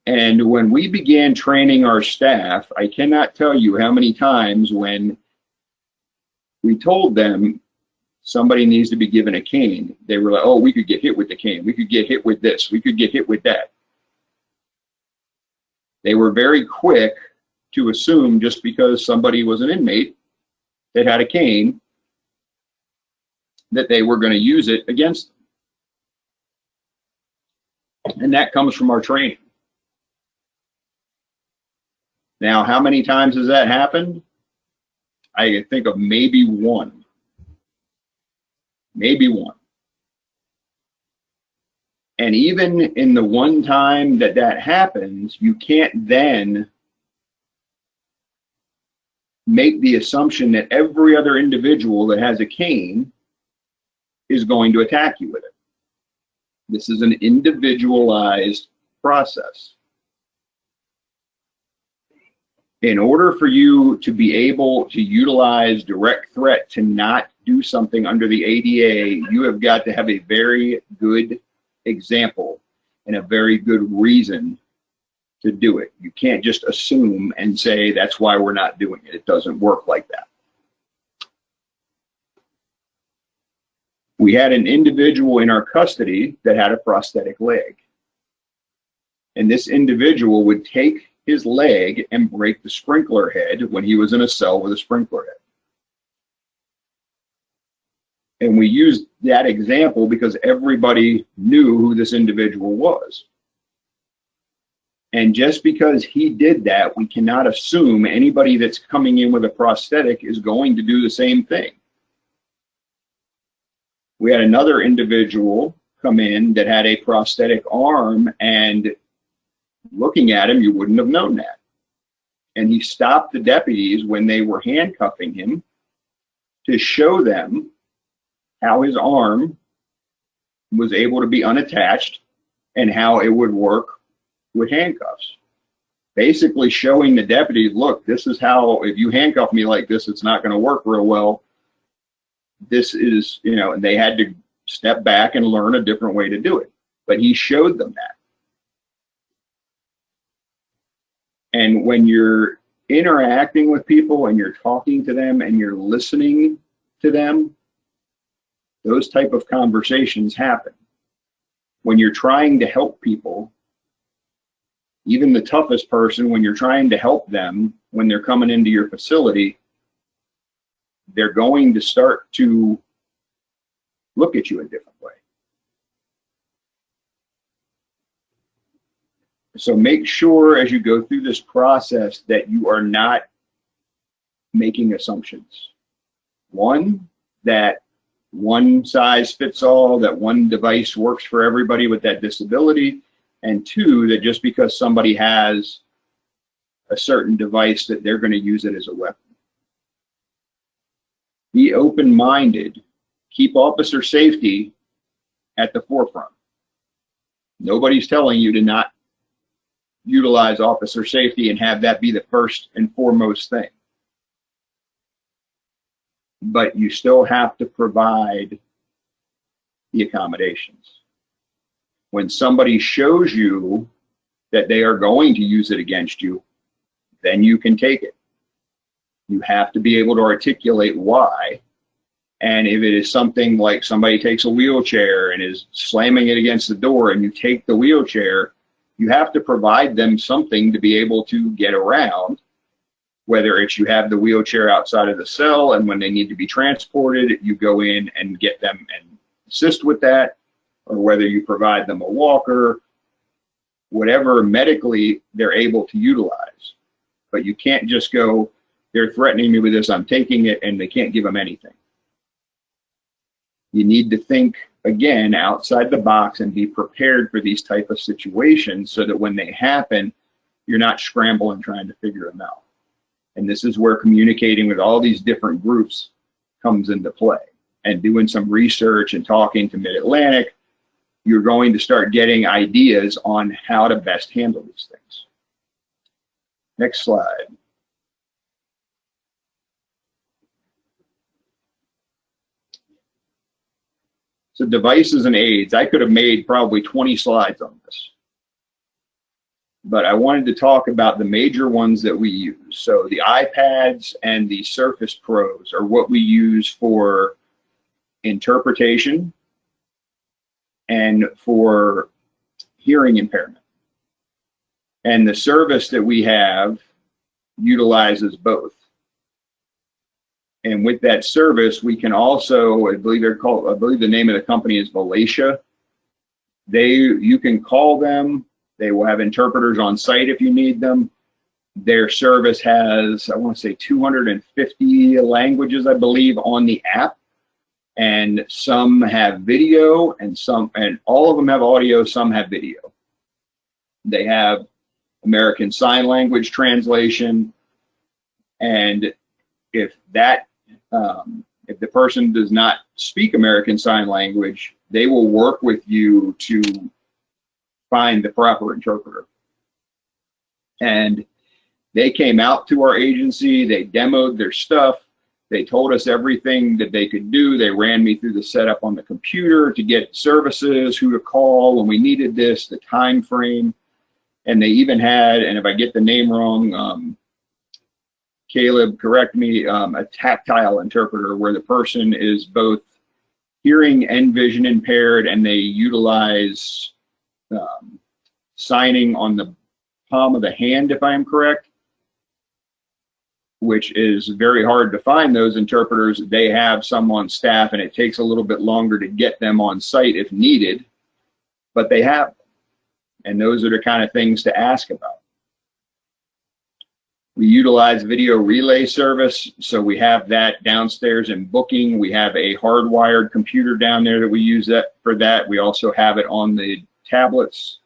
And when we began training our staff, I cannot tell you how many times when we told them somebody needs to be given a cane, they were like, oh, we could get hit with the cane. We could get hit with this. We could get hit with that. They were very quick to assume just because somebody was an inmate that had a cane, that they were going to use it against them. And that comes from our training. Now, how many times has that happened? I can think of maybe one. Maybe one. And even in the one time that that happens, you can't then make the assumption that every other individual that has a cane is going to attack you with it. This is an individualized process. In order for you to be able to utilize direct threat to not do something under the ADA, you have got to have a very good example and a very good reason to do it. You can't just assume and say that's why we're not doing it. It doesn't work like that. We had an individual in our custody that had a prosthetic leg. And this individual would take his leg and break the sprinkler head when he was in a cell with a sprinkler head. And we used that example because everybody knew who this individual was. And just because he did that, we cannot assume anybody that's coming in with a prosthetic is going to do the same thing. We had another individual come in that had a prosthetic arm, and looking at him, you wouldn't have known that. And he stopped the deputies when they were handcuffing him to show them how his arm was able to be unattached and how it would work with handcuffs. Basically showing the deputies, look, this is how, if you handcuff me like this, it's not going to work real well. This is, you know, and they had to step back and learn a different way to do it. But he showed them that. And when you're interacting with people and you're talking to them and you're listening to them, those type of conversations happen. When you're trying to help people, even the toughest person, when you're trying to help them, when they're coming into your facility, they're going to start to look at you a different way. So make sure as you go through this process that you are not making assumptions. One, that one size fits all, that one device works for everybody with that disability. And two, that just because somebody has a certain device that they're going to use it as a weapon. Be open-minded. Keep officer safety at the forefront. Nobody's telling you to not utilize officer safety and have that be the first and foremost thing. But you still have to provide the accommodations. When somebody shows you that they are going to use it against you, then you can take it. You have to be able to articulate why. And if it is something like somebody takes a wheelchair and is slamming it against the door and you take the wheelchair, you have to provide them something to be able to get around, whether it's you have the wheelchair outside of the cell and when they need to be transported, you go in and get them and assist with that, or whether you provide them a walker, whatever medically they're able to utilize. But you can't just go, they're threatening me with this, I'm taking it, and they can't give them anything. You need to think, again, outside the box and be prepared for these type of situations so that when they happen, you're not scrambling trying to figure them out. And this is where communicating with all these different groups comes into play. And doing some research and talking to Mid-Atlantic, you're going to start getting ideas on how to best handle these things. Next slide. So devices and aids, I could have made probably 20 slides on this. But I wanted to talk about the major ones that we use. So the iPads and the Surface Pros are what we use for interpretation and for hearing impairment. And the service that we have utilizes both. And with that service, we can also, I believe the name of the company is Wadash. You can call them. They will have interpreters on site if you need them. Their service has, I want to say 250 languages, I believe, on the app. and some have video, and all of them have audio, some have video. They have American Sign Language translation, and if the person does not speak American Sign Language, they will work with you to find the proper interpreter. And they came out to our agency, they demoed their stuff, they told us everything that they could do. They ran me through the setup on the computer to get services, who to call when we needed this, the time frame. And they even had, and if I get the name wrong, Caleb, correct me, a tactile interpreter where the person is both hearing and vision impaired, and they utilize signing on the palm of the hand, if I am correct, which is very hard to find those interpreters. They have some on staff, and it takes a little bit longer to get them on site if needed, but they have them. And those are the kind of things to ask about. We utilize video relay service, so we have that downstairs in booking. We have a hardwired computer down there that we use for that. We also have it on the tablets.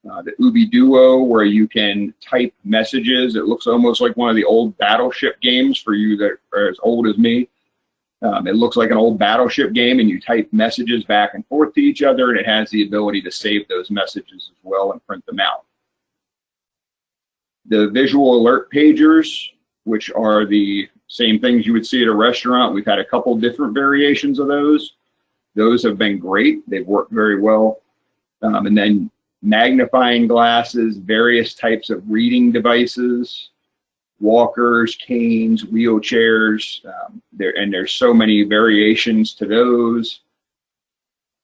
The Ubi Duo, where you can type messages. It looks almost like one of the old battleship games for you that are as old as me. It looks like an old battleship game, and you type messages back and forth to each other, and it has the ability to save those messages as well and print them out. The visual alert pagers, which are the same things you would see at a restaurant. We've had a couple different variations of those. Those have been great. They've worked very well. And then magnifying glasses, various types of reading devices, walkers, canes, wheelchairs, and there's so many variations to those.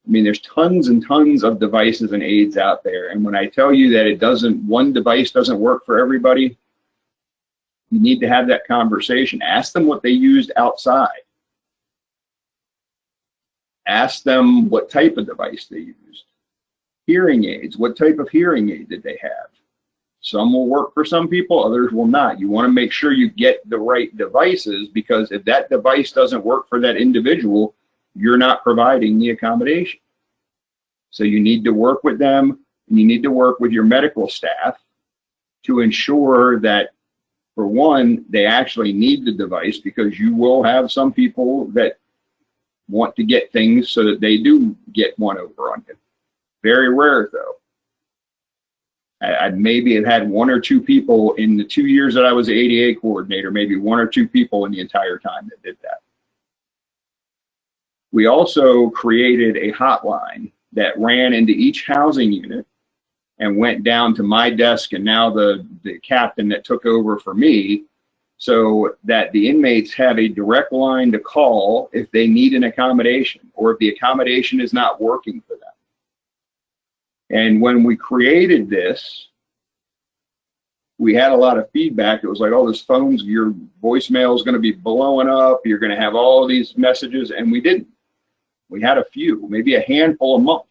I mean, there's tons and tons of devices and aids out there. And when I tell you that one device doesn't work for everybody, you need to have that conversation. Ask them what they used outside. Ask them what type of device they used. Hearing aids, what type of hearing aid did they have? Some will work for some people, others will not. You want to make sure you get the right devices, because if that device doesn't work for that individual, you're not providing the accommodation. So you need to work with them, and you need to work with your medical staff to ensure that, for one, they actually need the device, because you will have some people that want to get things so that they do get one over on you. Very rare, though. I maybe have had one or two people in the 2 years that I was the ADA coordinator, maybe one or two people in the entire time that did that. We also created a hotline that ran into each housing unit and went down to my desk, and now the captain that took over for me, so that the inmates have a direct line to call if they need an accommodation or if the accommodation is not working for them. And when we created this, we had a lot of feedback. It was like, oh, your voicemail is going to be blowing up. You're going to have all these messages. And we didn't. We had a few, maybe a handful a month.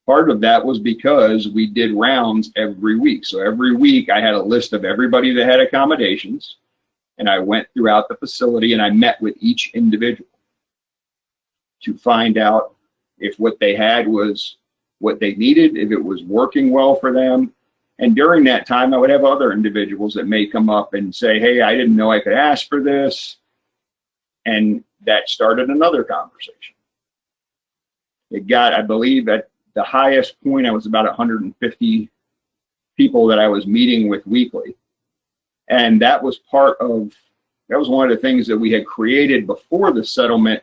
Part of that was because we did rounds every week. So every week I had a list of everybody that had accommodations, and I went throughout the facility and I met with each individual to find out if what they had was what they needed, if it was working well for them. And during that time, I would have other individuals that may come up and say, hey, I didn't know I could ask for this. And that started another conversation. It got, I believe, at the highest point, I was about 150 people that I was meeting with weekly. And that was one of the things that we had created before the settlement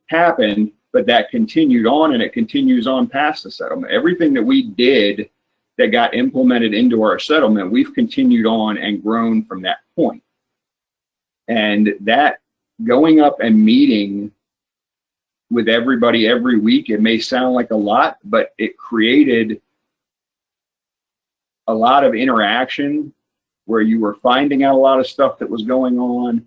happened, but that continued on, and it continues on past the settlement. Everything that we did that got implemented into our settlement, we've continued on and grown from that point. And that going up and meeting with everybody every week, it may sound like a lot, but it created a lot of interaction where you were finding out a lot of stuff that was going on.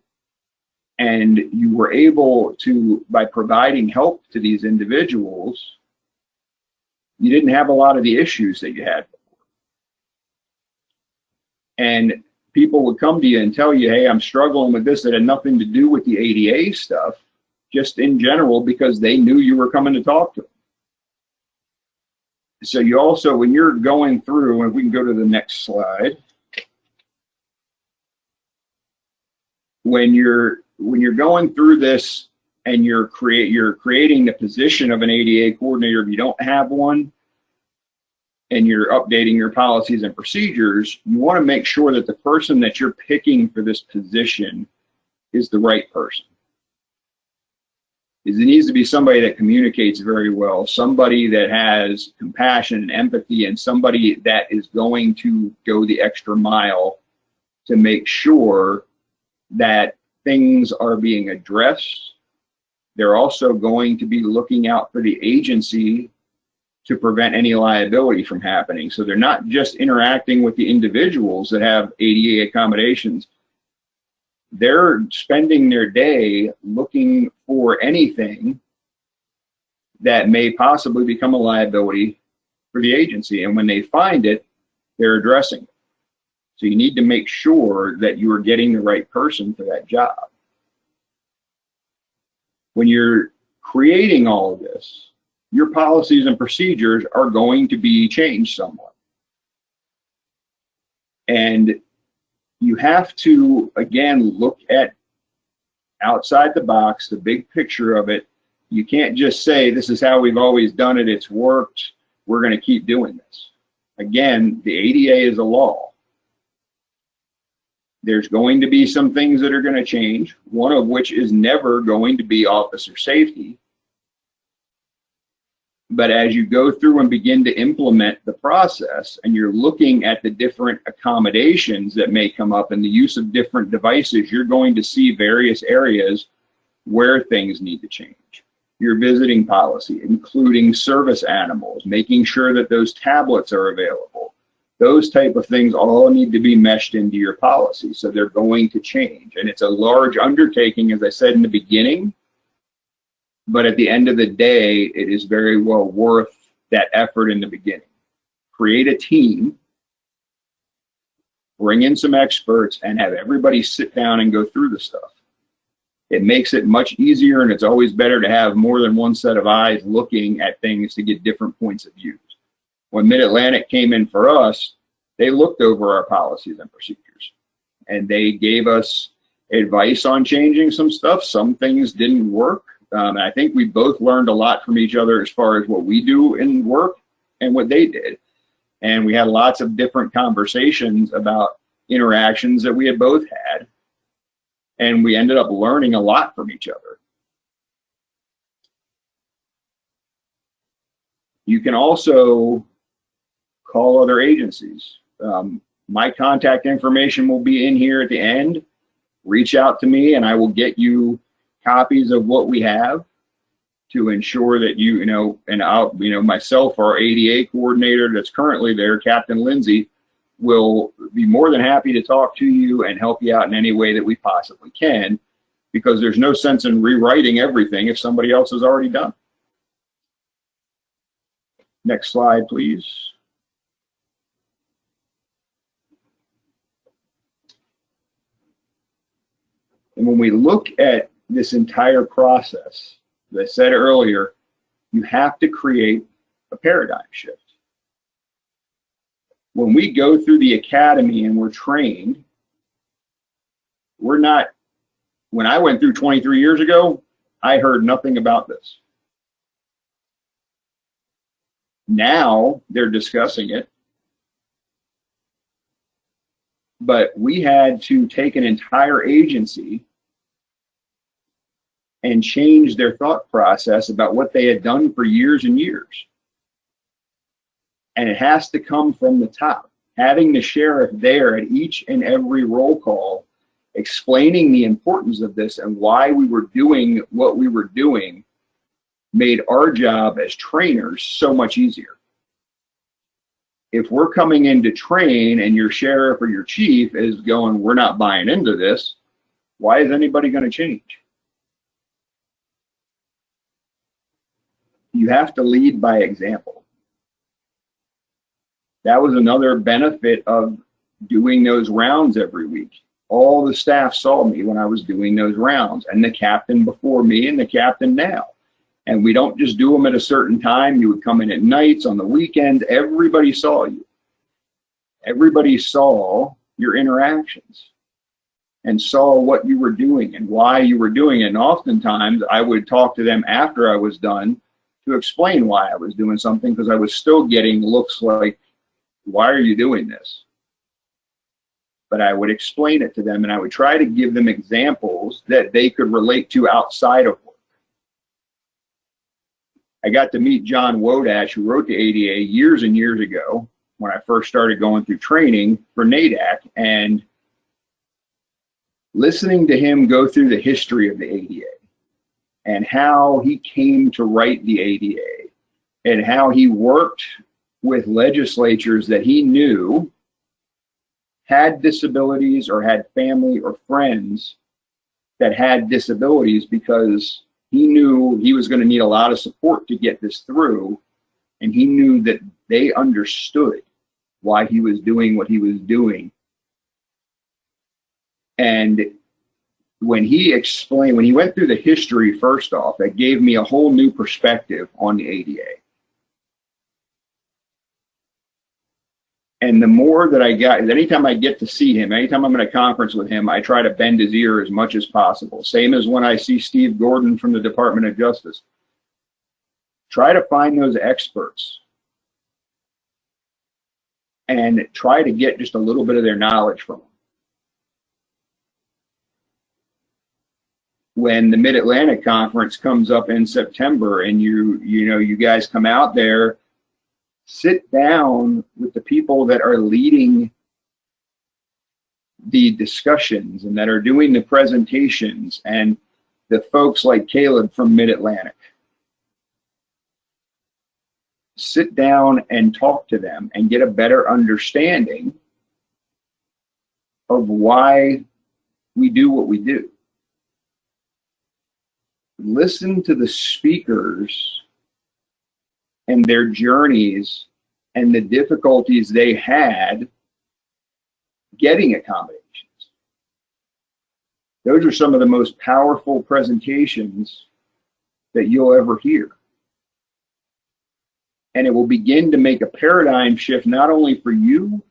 And you were able to, by providing help to these individuals, you didn't have a lot of the issues that you had before. And people would come to you and tell you, hey, I'm struggling with this that had nothing to do with the ADA stuff. just in general because they knew you were coming to talk to them. So you also, when you're going through, and we can go to the next slide, when you're going through this and you're creating the position of an ADA coordinator, if you don't have one, and you're updating your policies and procedures, you want to make sure that the person that you're picking for this position is the right person. It needs to be somebody that communicates very well, somebody that has compassion and empathy, and somebody that is going to go the extra mile to make sure that things are being addressed. They're also going to be looking out for the agency to prevent any liability from happening. So they're not just interacting with the individuals that have ADA accommodations. They're spending their day looking for anything that may possibly become a liability for the agency. And when they find it, they're addressing it. So you need to make sure that you are getting the right person for that job. When you're creating all of this, your policies and procedures are going to be changed somewhat. And you have to, again, look at outside the box, the big picture of it. You can't just say, this is how we've always done it, it's worked, we're going to keep doing this. Again, the ADA is a law. There's going to be some things that are going to change, one of which is never going to be officer safety. But as you go through and begin to implement the process, and you're looking at the different accommodations that may come up and the use of different devices, you're going to see various areas where things need to change. Your visiting policy, including service animals, making sure that those tablets are available. Those type of things all need to be meshed into your policy, so they're going to change. And it's a large undertaking, as I said in the beginning, but at the end of the day, it is very well worth that effort in the beginning. Create a team, bring in some experts, and have everybody sit down and go through the stuff. It makes it much easier, and it's always better to have more than one set of eyes looking at things to get different points of view. When Mid-Atlantic came in for us, they looked over our policies and procedures, and they gave us advice on changing some stuff. Some things didn't work. And I think we both learned a lot from each other as far as what we do in work and what they did. And we had lots of different conversations about interactions that we had both had. And we ended up learning a lot from each other. You can also call other agencies. My contact information will be in here at the end. Reach out to me and I will get you copies of what we have to ensure that myself, our ADA coordinator that's currently there, Captain Lindsay, will be more than happy to talk to you and help you out in any way that we possibly can, because there's no sense in rewriting everything if somebody else has already done. Next slide, please. And when we look at this entire process, as I said earlier, you have to create a paradigm shift. When we go through the academy and we're trained, we're not, when I went through 23 years ago, I heard nothing about this. Now they're discussing it, but we had to take an entire agency and change their thought process about what they had done for years and years. And it has to come from the top. Having the sheriff there at each and every roll call, explaining the importance of this and why we were doing what we were doing, made our job as trainers so much easier. If we're coming in to train and your sheriff or your chief is going, we're not buying into this, why is anybody going to change? You have to lead by example. That was another benefit of doing those rounds every week. all the staff saw me when I was doing those rounds, and the captain before me and the captain now. And we don't just do them at a certain time. You would come in at nights, on the weekends. Everybody saw you. Everybody saw your interactions and saw what you were doing and why you were doing it. And oftentimes I would talk to them after I was done to explain why I was doing something, because I was still getting looks like, why are you doing this? But I would explain it to them, and I would try to give them examples that they could relate to outside of work. I got to meet John Wadash, who wrote the ADA years and years ago when I first started going through training for NADAC, and listening to him go through the history of the ADA and how he came to write the ADA and how he worked with legislatures that he knew had disabilities or had family or friends that had disabilities, because he knew he was going to need a lot of support to get this through, and he knew that they understood why he was doing what he was doing. And when he explained, when he went through the history, first off, that gave me a whole new perspective on the ADA. And the more that I got, anytime I get to see him, anytime I'm in a conference with him, I try to bend his ear as much as possible. Same as when I see Steve Gordon from the Department of Justice. Try to find those experts and try to get just a little bit of their knowledge from them. When the Mid-Atlantic Conference comes up in September and you guys come out there, sit down with the people that are leading the discussions and that are doing the presentations, and the folks like Caleb from Mid-Atlantic. Sit down and talk to them and get a better understanding of why we do what we do. Listen to the speakers and their journeys and the difficulties they had getting accommodations. Those are some of the most powerful presentations that you'll ever hear. And it will begin to make a paradigm shift, not only for you,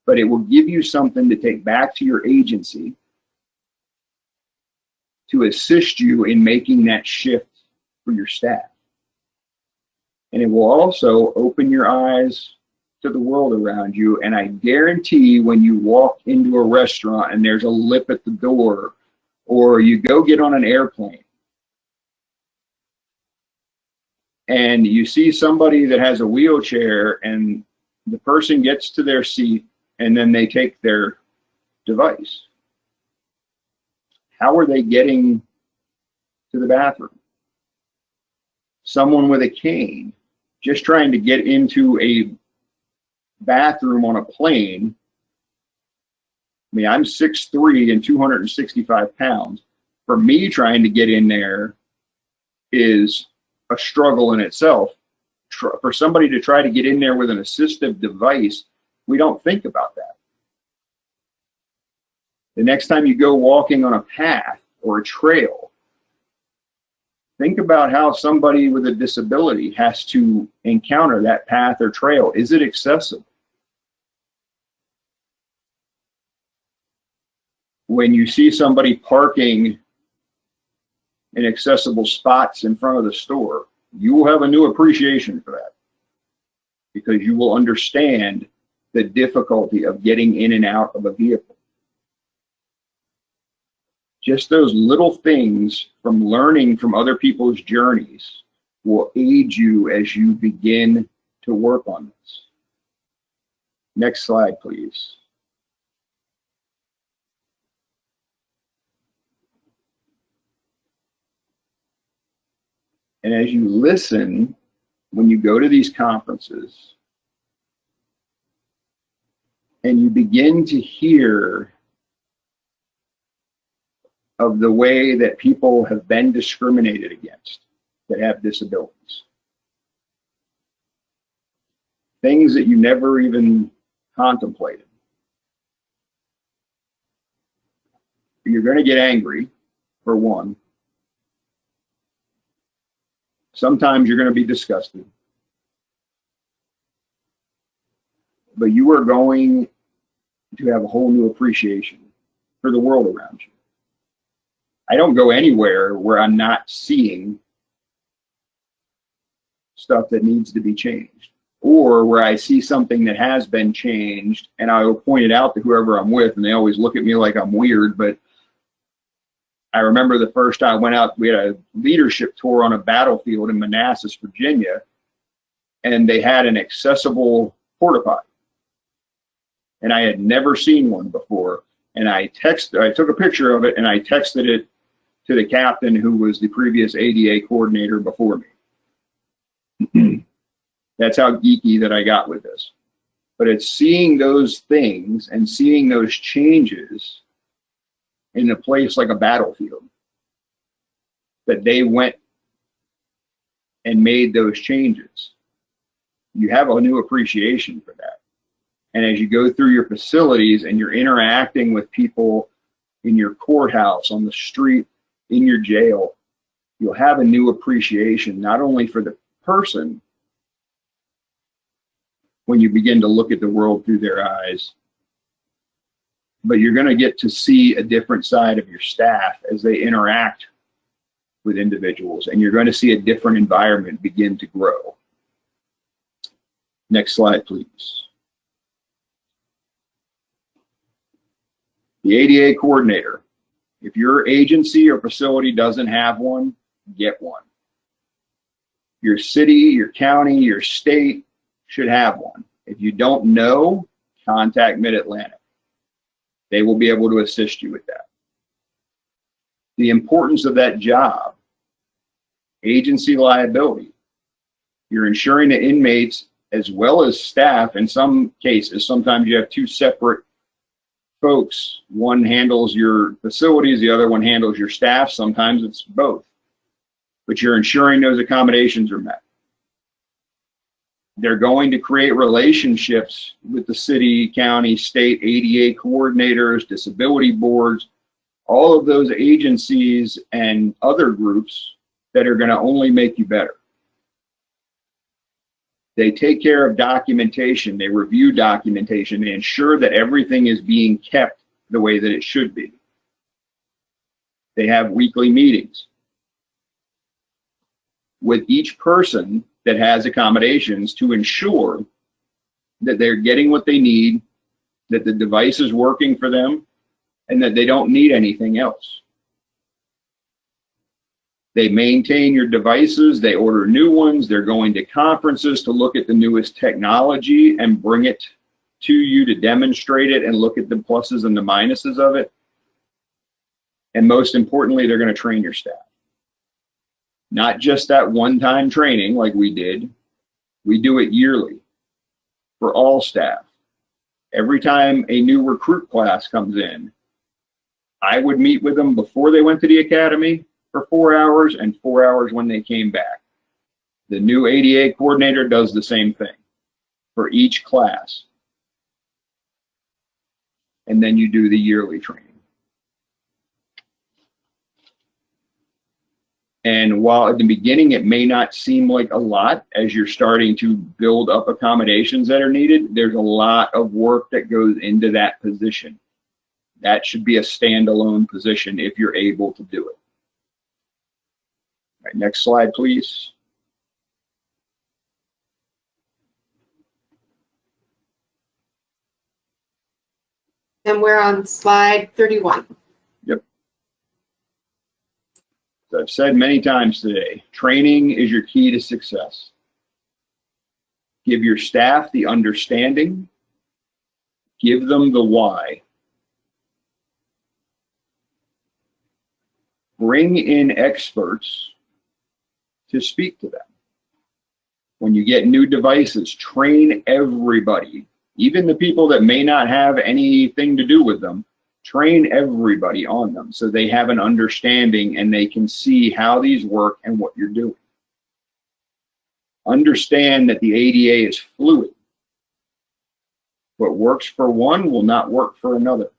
but it will give you something to take back to your agency to assist you in making that shift for your staff. And it will also open your eyes to the world around you. And I guarantee when you walk into a restaurant and there's a lip at the door, or you go get on an airplane and you see somebody that has a wheelchair and the person gets to their seat and then they take their device. How are they getting to the bathroom? Someone with a cane just trying to get into a bathroom on a plane. I mean, I'm 6'3" and 265 pounds. For me, trying to get in there is a struggle in itself. For somebody to try to get in there with an assistive device, we don't think about that. The next time you go walking on a path or a trail, think about how somebody with a disability has to encounter that path or trail. Is it accessible? When you see somebody parking in accessible spots in front of the store, you will have a new appreciation for that, because you will understand the difficulty of getting in and out of a vehicle. Just those little things from learning from other people's journeys will aid you as you begin to work on this. Next slide, please. And as you listen, when you go to these conferences and you begin to hear of the way that people have been discriminated against that have disabilities, things that you never even contemplated, You're going to get angry, for one. Sometimes you're going to be disgusted. But you are going to have a whole new appreciation for the world around you. I don't go anywhere where I'm not seeing stuff that needs to be changed, or where I see something that has been changed and I will point it out to whoever I'm with, and they always look at me like I'm weird. But I remember the first time I went out, we had a leadership tour on a battlefield in Manassas, Virginia, and they had an accessible porta potty. And I had never seen one before. And I took a picture of it and I texted it to the captain, who was the previous ADA coordinator before me. That's how geeky that I got with this. But it's seeing those things and seeing those changes in a place like a battlefield, that they went and made those changes. You have a new appreciation for that. And as you go through your facilities and you're interacting with people in your courthouse, on the street, in your jail, you'll have a new appreciation, not only for the person, when you begin to look at the world through their eyes, but you're going to get to see a different side of your staff as they interact with individuals, and you're going to see a different environment begin to grow. Next slide, please. The ADA coordinator. If your agency or facility doesn't have one, get one. Your city, your county, your state should have one. If you don't know, contact Mid-Atlantic. They will be able to assist you with that. The importance of that job: agency liability. You're insuring the inmates as well as staff. In some cases, sometimes you have two separate folks. One handles your facilities, the other one handles your staff. Sometimes it's both. But you're ensuring those accommodations are met. They're going to create relationships with the city, county, state, ADA coordinators, disability boards, all of those agencies and other groups that are going to only make you better. They take care of documentation, they review documentation, they ensure that everything is being kept the way that it should be. They have weekly meetings with each person that has accommodations to ensure that they're getting what they need, that the device is working for them, and that they don't need anything else. They maintain your devices, they order new ones, they're going to conferences to look at the newest technology and bring it to you to demonstrate it and look at the pluses and the minuses of it. And most importantly, they're going to train your staff. Not just that one-time training like we did. We do it yearly for all staff. Every time a new recruit class comes in, I would meet with them before they went to the academy for 4 hours and 4 hours when they came back. The new ADA coordinator does the same thing for each class. And then you do the yearly training. And while at the beginning it may not seem like a lot as you're starting to build up accommodations that are needed, there's a lot of work that goes into that position. That should be a standalone position if you're able to do it. All right, next slide, please. And we're on slide 31. Yep. As I've said many times today, training is your key to success. Give your staff the understanding. Give them the why. Bring in experts to speak to them. When you get new devices, train everybody, even the people that may not have anything to do with them. Train everybody on them so they have an understanding and they can see how these work and what you're doing. Understand that the ADA is fluid. What works for one will not work for another.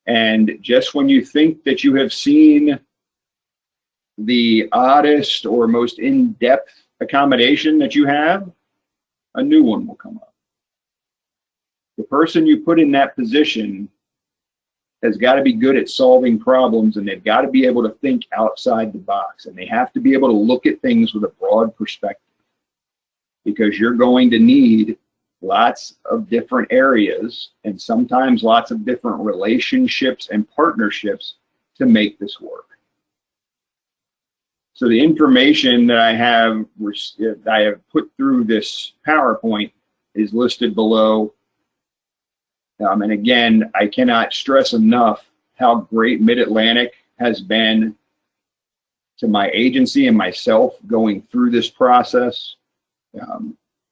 And just when you think that you have seen the oddest or most in-depth accommodation that you have, a new one will come up. The person you put in that position has got to be good at solving problems, and they've got to be able to think outside the box, and they have to be able to look at things with a broad perspective, because you're going to need lots of different areas and sometimes lots of different relationships and partnerships to make this work. So the information that I have put through this PowerPoint is listed below. And again, I cannot stress enough how great Mid-Atlantic has been to my agency and myself going through this process.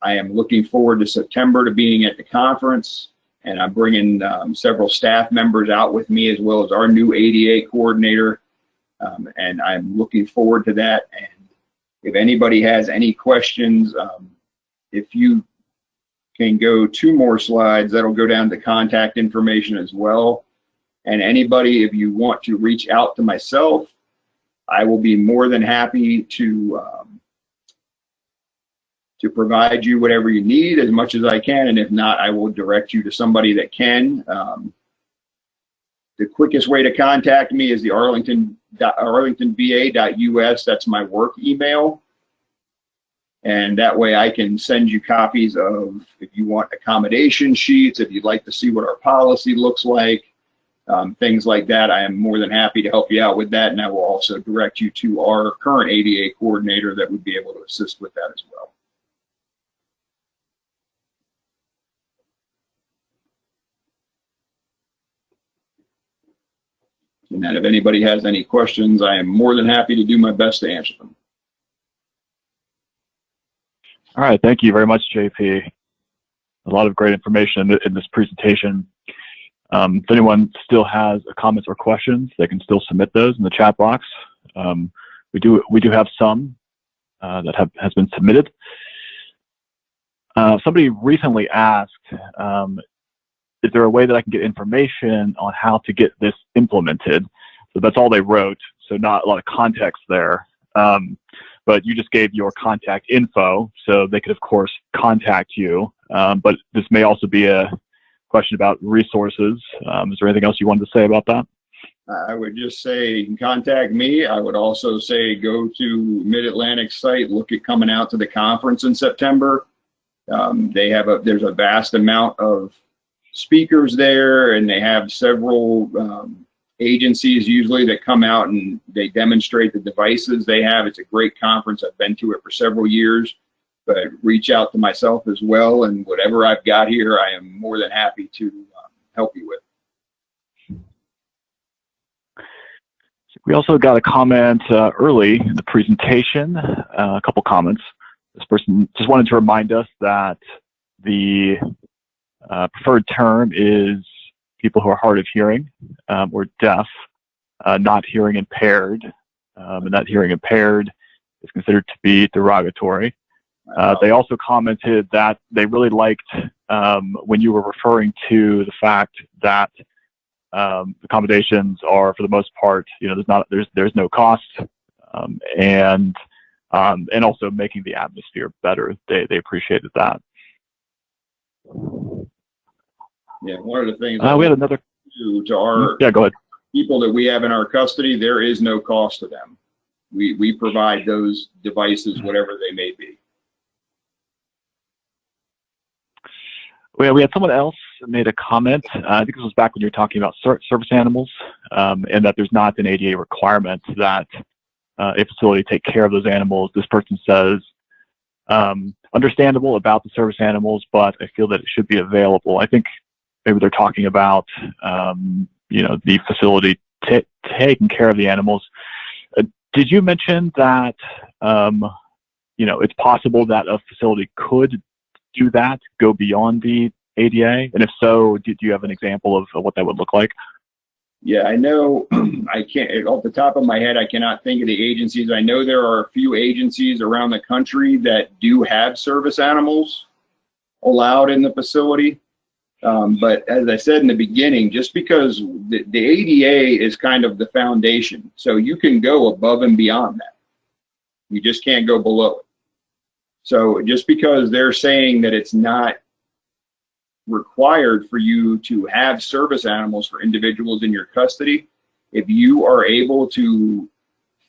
I am looking forward to September to being at the conference, and I'm bringing several staff members out with me, as well as our new ADA coordinator. And I'm looking forward to that. And if anybody has any questions, if you can go 2 more slides, that'll go down to contact information as well. And anybody, if you want to reach out to myself, I will be more than happy to provide you whatever you need as much as I can. And if not, I will direct you to somebody that can. The quickest way to contact me is the arlingtonva.us. That's my work email. And that way I can send you copies of, if you want accommodation sheets, if you'd like to see what our policy looks like, things like that. I am more than happy to help you out with that. And I will also direct you to our current ADA coordinator that would be able to assist with that as well. And then if anybody has any questions, I am more than happy to do my best to answer them. All right, thank you very much, JP. A lot of great information in this presentation. If anyone still has comments or questions, they can still submit those in the chat box. We do have some that has been submitted. Somebody recently asked, is there a way that I can get information on how to get this implemented? So that's all they wrote, so not a lot of context there. But you just gave your contact info, so they could, of course, contact you. But this may also be a question about resources. Is there anything else you wanted to say about that? I would just say you can contact me. I would also say go to Mid-Atlantic site, look at coming out to the conference in September. There's a vast amount of speakers there, and they have several agencies usually that come out and they demonstrate the devices they have. It's a great conference. I've been to it for several years, but reach out to myself as well, and whatever I've got here, I am more than happy to help you with. We also got a comment early in the presentation, a couple comments. This person just wanted to remind us that the preferred term is people who are hard of hearing or deaf, not hearing impaired, and that hearing impaired is considered to be derogatory. They also commented that they really liked when you were referring to the fact that accommodations are, for the most part, there's no cost, and also making the atmosphere better. They appreciated that. Yeah, one of the things we had another to our go ahead. people that we have in our custody, there is no cost to them. We provide those devices, whatever they may be. Well, we had someone else made a comment. I think this was back when you were talking about service animals, and that there's not an ADA requirement that a facility take care of those animals. This person says, understandable about the service animals, but I feel that it should be available. I think maybe they're talking about, the facility taking care of the animals. Did you mention that, it's possible that a facility could do that, go beyond the ADA? And if so, do you have an example of what that would look like? Yeah, I know. I can't, off the top of my head, I cannot think of the agencies. I know there are a few agencies around the country that do have service animals allowed in the facility. But as I said in the beginning, just because the ADA is kind of the foundation, so you can go above and beyond that. You just can't go below it. So just because they're saying that it's not required for you to have service animals for individuals in your custody, if you are able to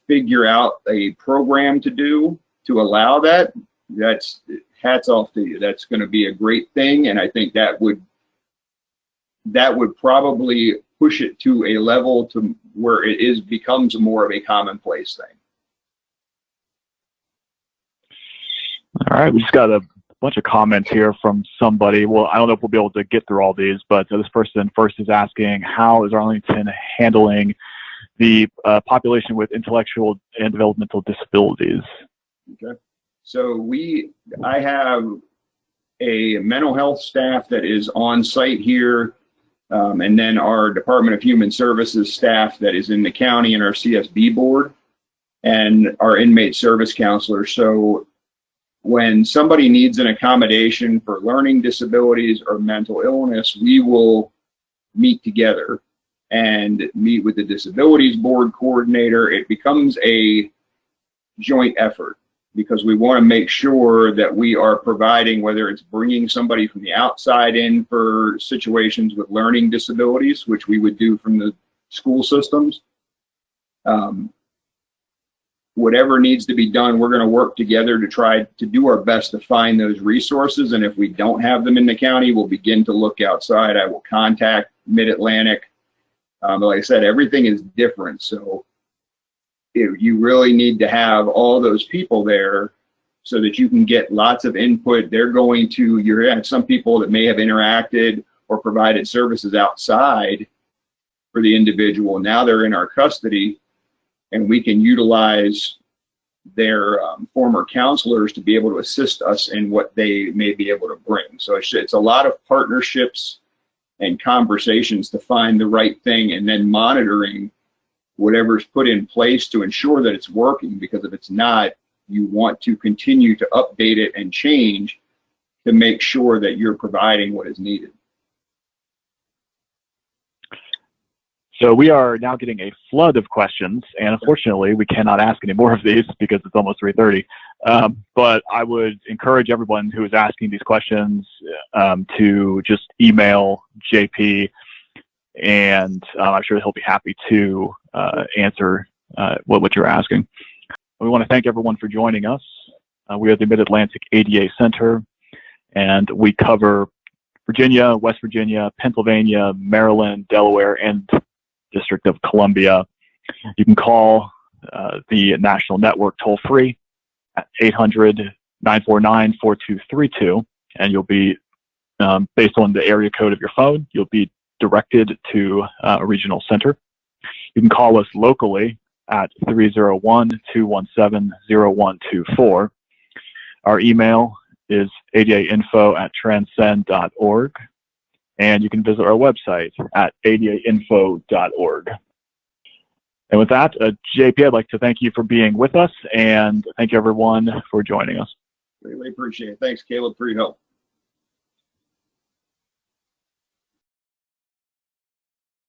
figure out a program to do to allow that, that's hats off to you. That's going to be a great thing, and I think that would probably push it to a level to where it becomes more of a commonplace thing. All right, we just got a bunch of comments here from somebody. Well, I don't know if we'll be able to get through all these, but this person first is asking, how is Arlington handling the population with intellectual and developmental disabilities? Okay, so I have a mental health staff that is on site here, and then our Department of Human Services staff that is in the county, and our CSB board, and our inmate service counselor. So when somebody needs an accommodation for learning disabilities or mental illness, we will meet together and meet with the disabilities board coordinator. It becomes a joint effort because we want to make sure that we are providing, whether it's bringing somebody from the outside in for situations with learning disabilities, which we would do from the school systems. Whatever needs to be done, we're going to work together to try to do our best to find those resources. And if we don't have them in the county, we'll begin to look outside. I will contact Mid-Atlantic. Like I said, everything is different. So you really need to have all those people there so that you can get lots of input. You're going to have some people that may have interacted or provided services outside for the individual. Now they're in our custody, and we can utilize their former counselors to be able to assist us in what they may be able to bring. So it's a lot of partnerships and conversations to find the right thing, and then monitoring whatever's put in place to ensure that it's working, because if it's not, you want to continue to update it and change to make sure that you're providing what is needed. So we are now getting a flood of questions, and unfortunately, we cannot ask any more of these because it's almost 3:30. But I would encourage everyone who is asking these questions to just email JP, and I'm sure he'll be happy to answer what you're asking. We want to thank everyone for joining us. We are the Mid-Atlantic ADA Center, and we cover Virginia, West Virginia, Pennsylvania, Maryland, Delaware, and District of Columbia. You can call the national network toll-free at 800-949-4232, and you'll be, based on the area code of your phone, you'll be directed to a regional center. You can call us locally at 301-217-0124. Our email is adainfo@transcend.org. And you can visit our website at adainfo.org. And with that, JP, I'd like to thank you for being with us, and thank you everyone for joining us. Really appreciate it. Thanks, Caleb, for your help.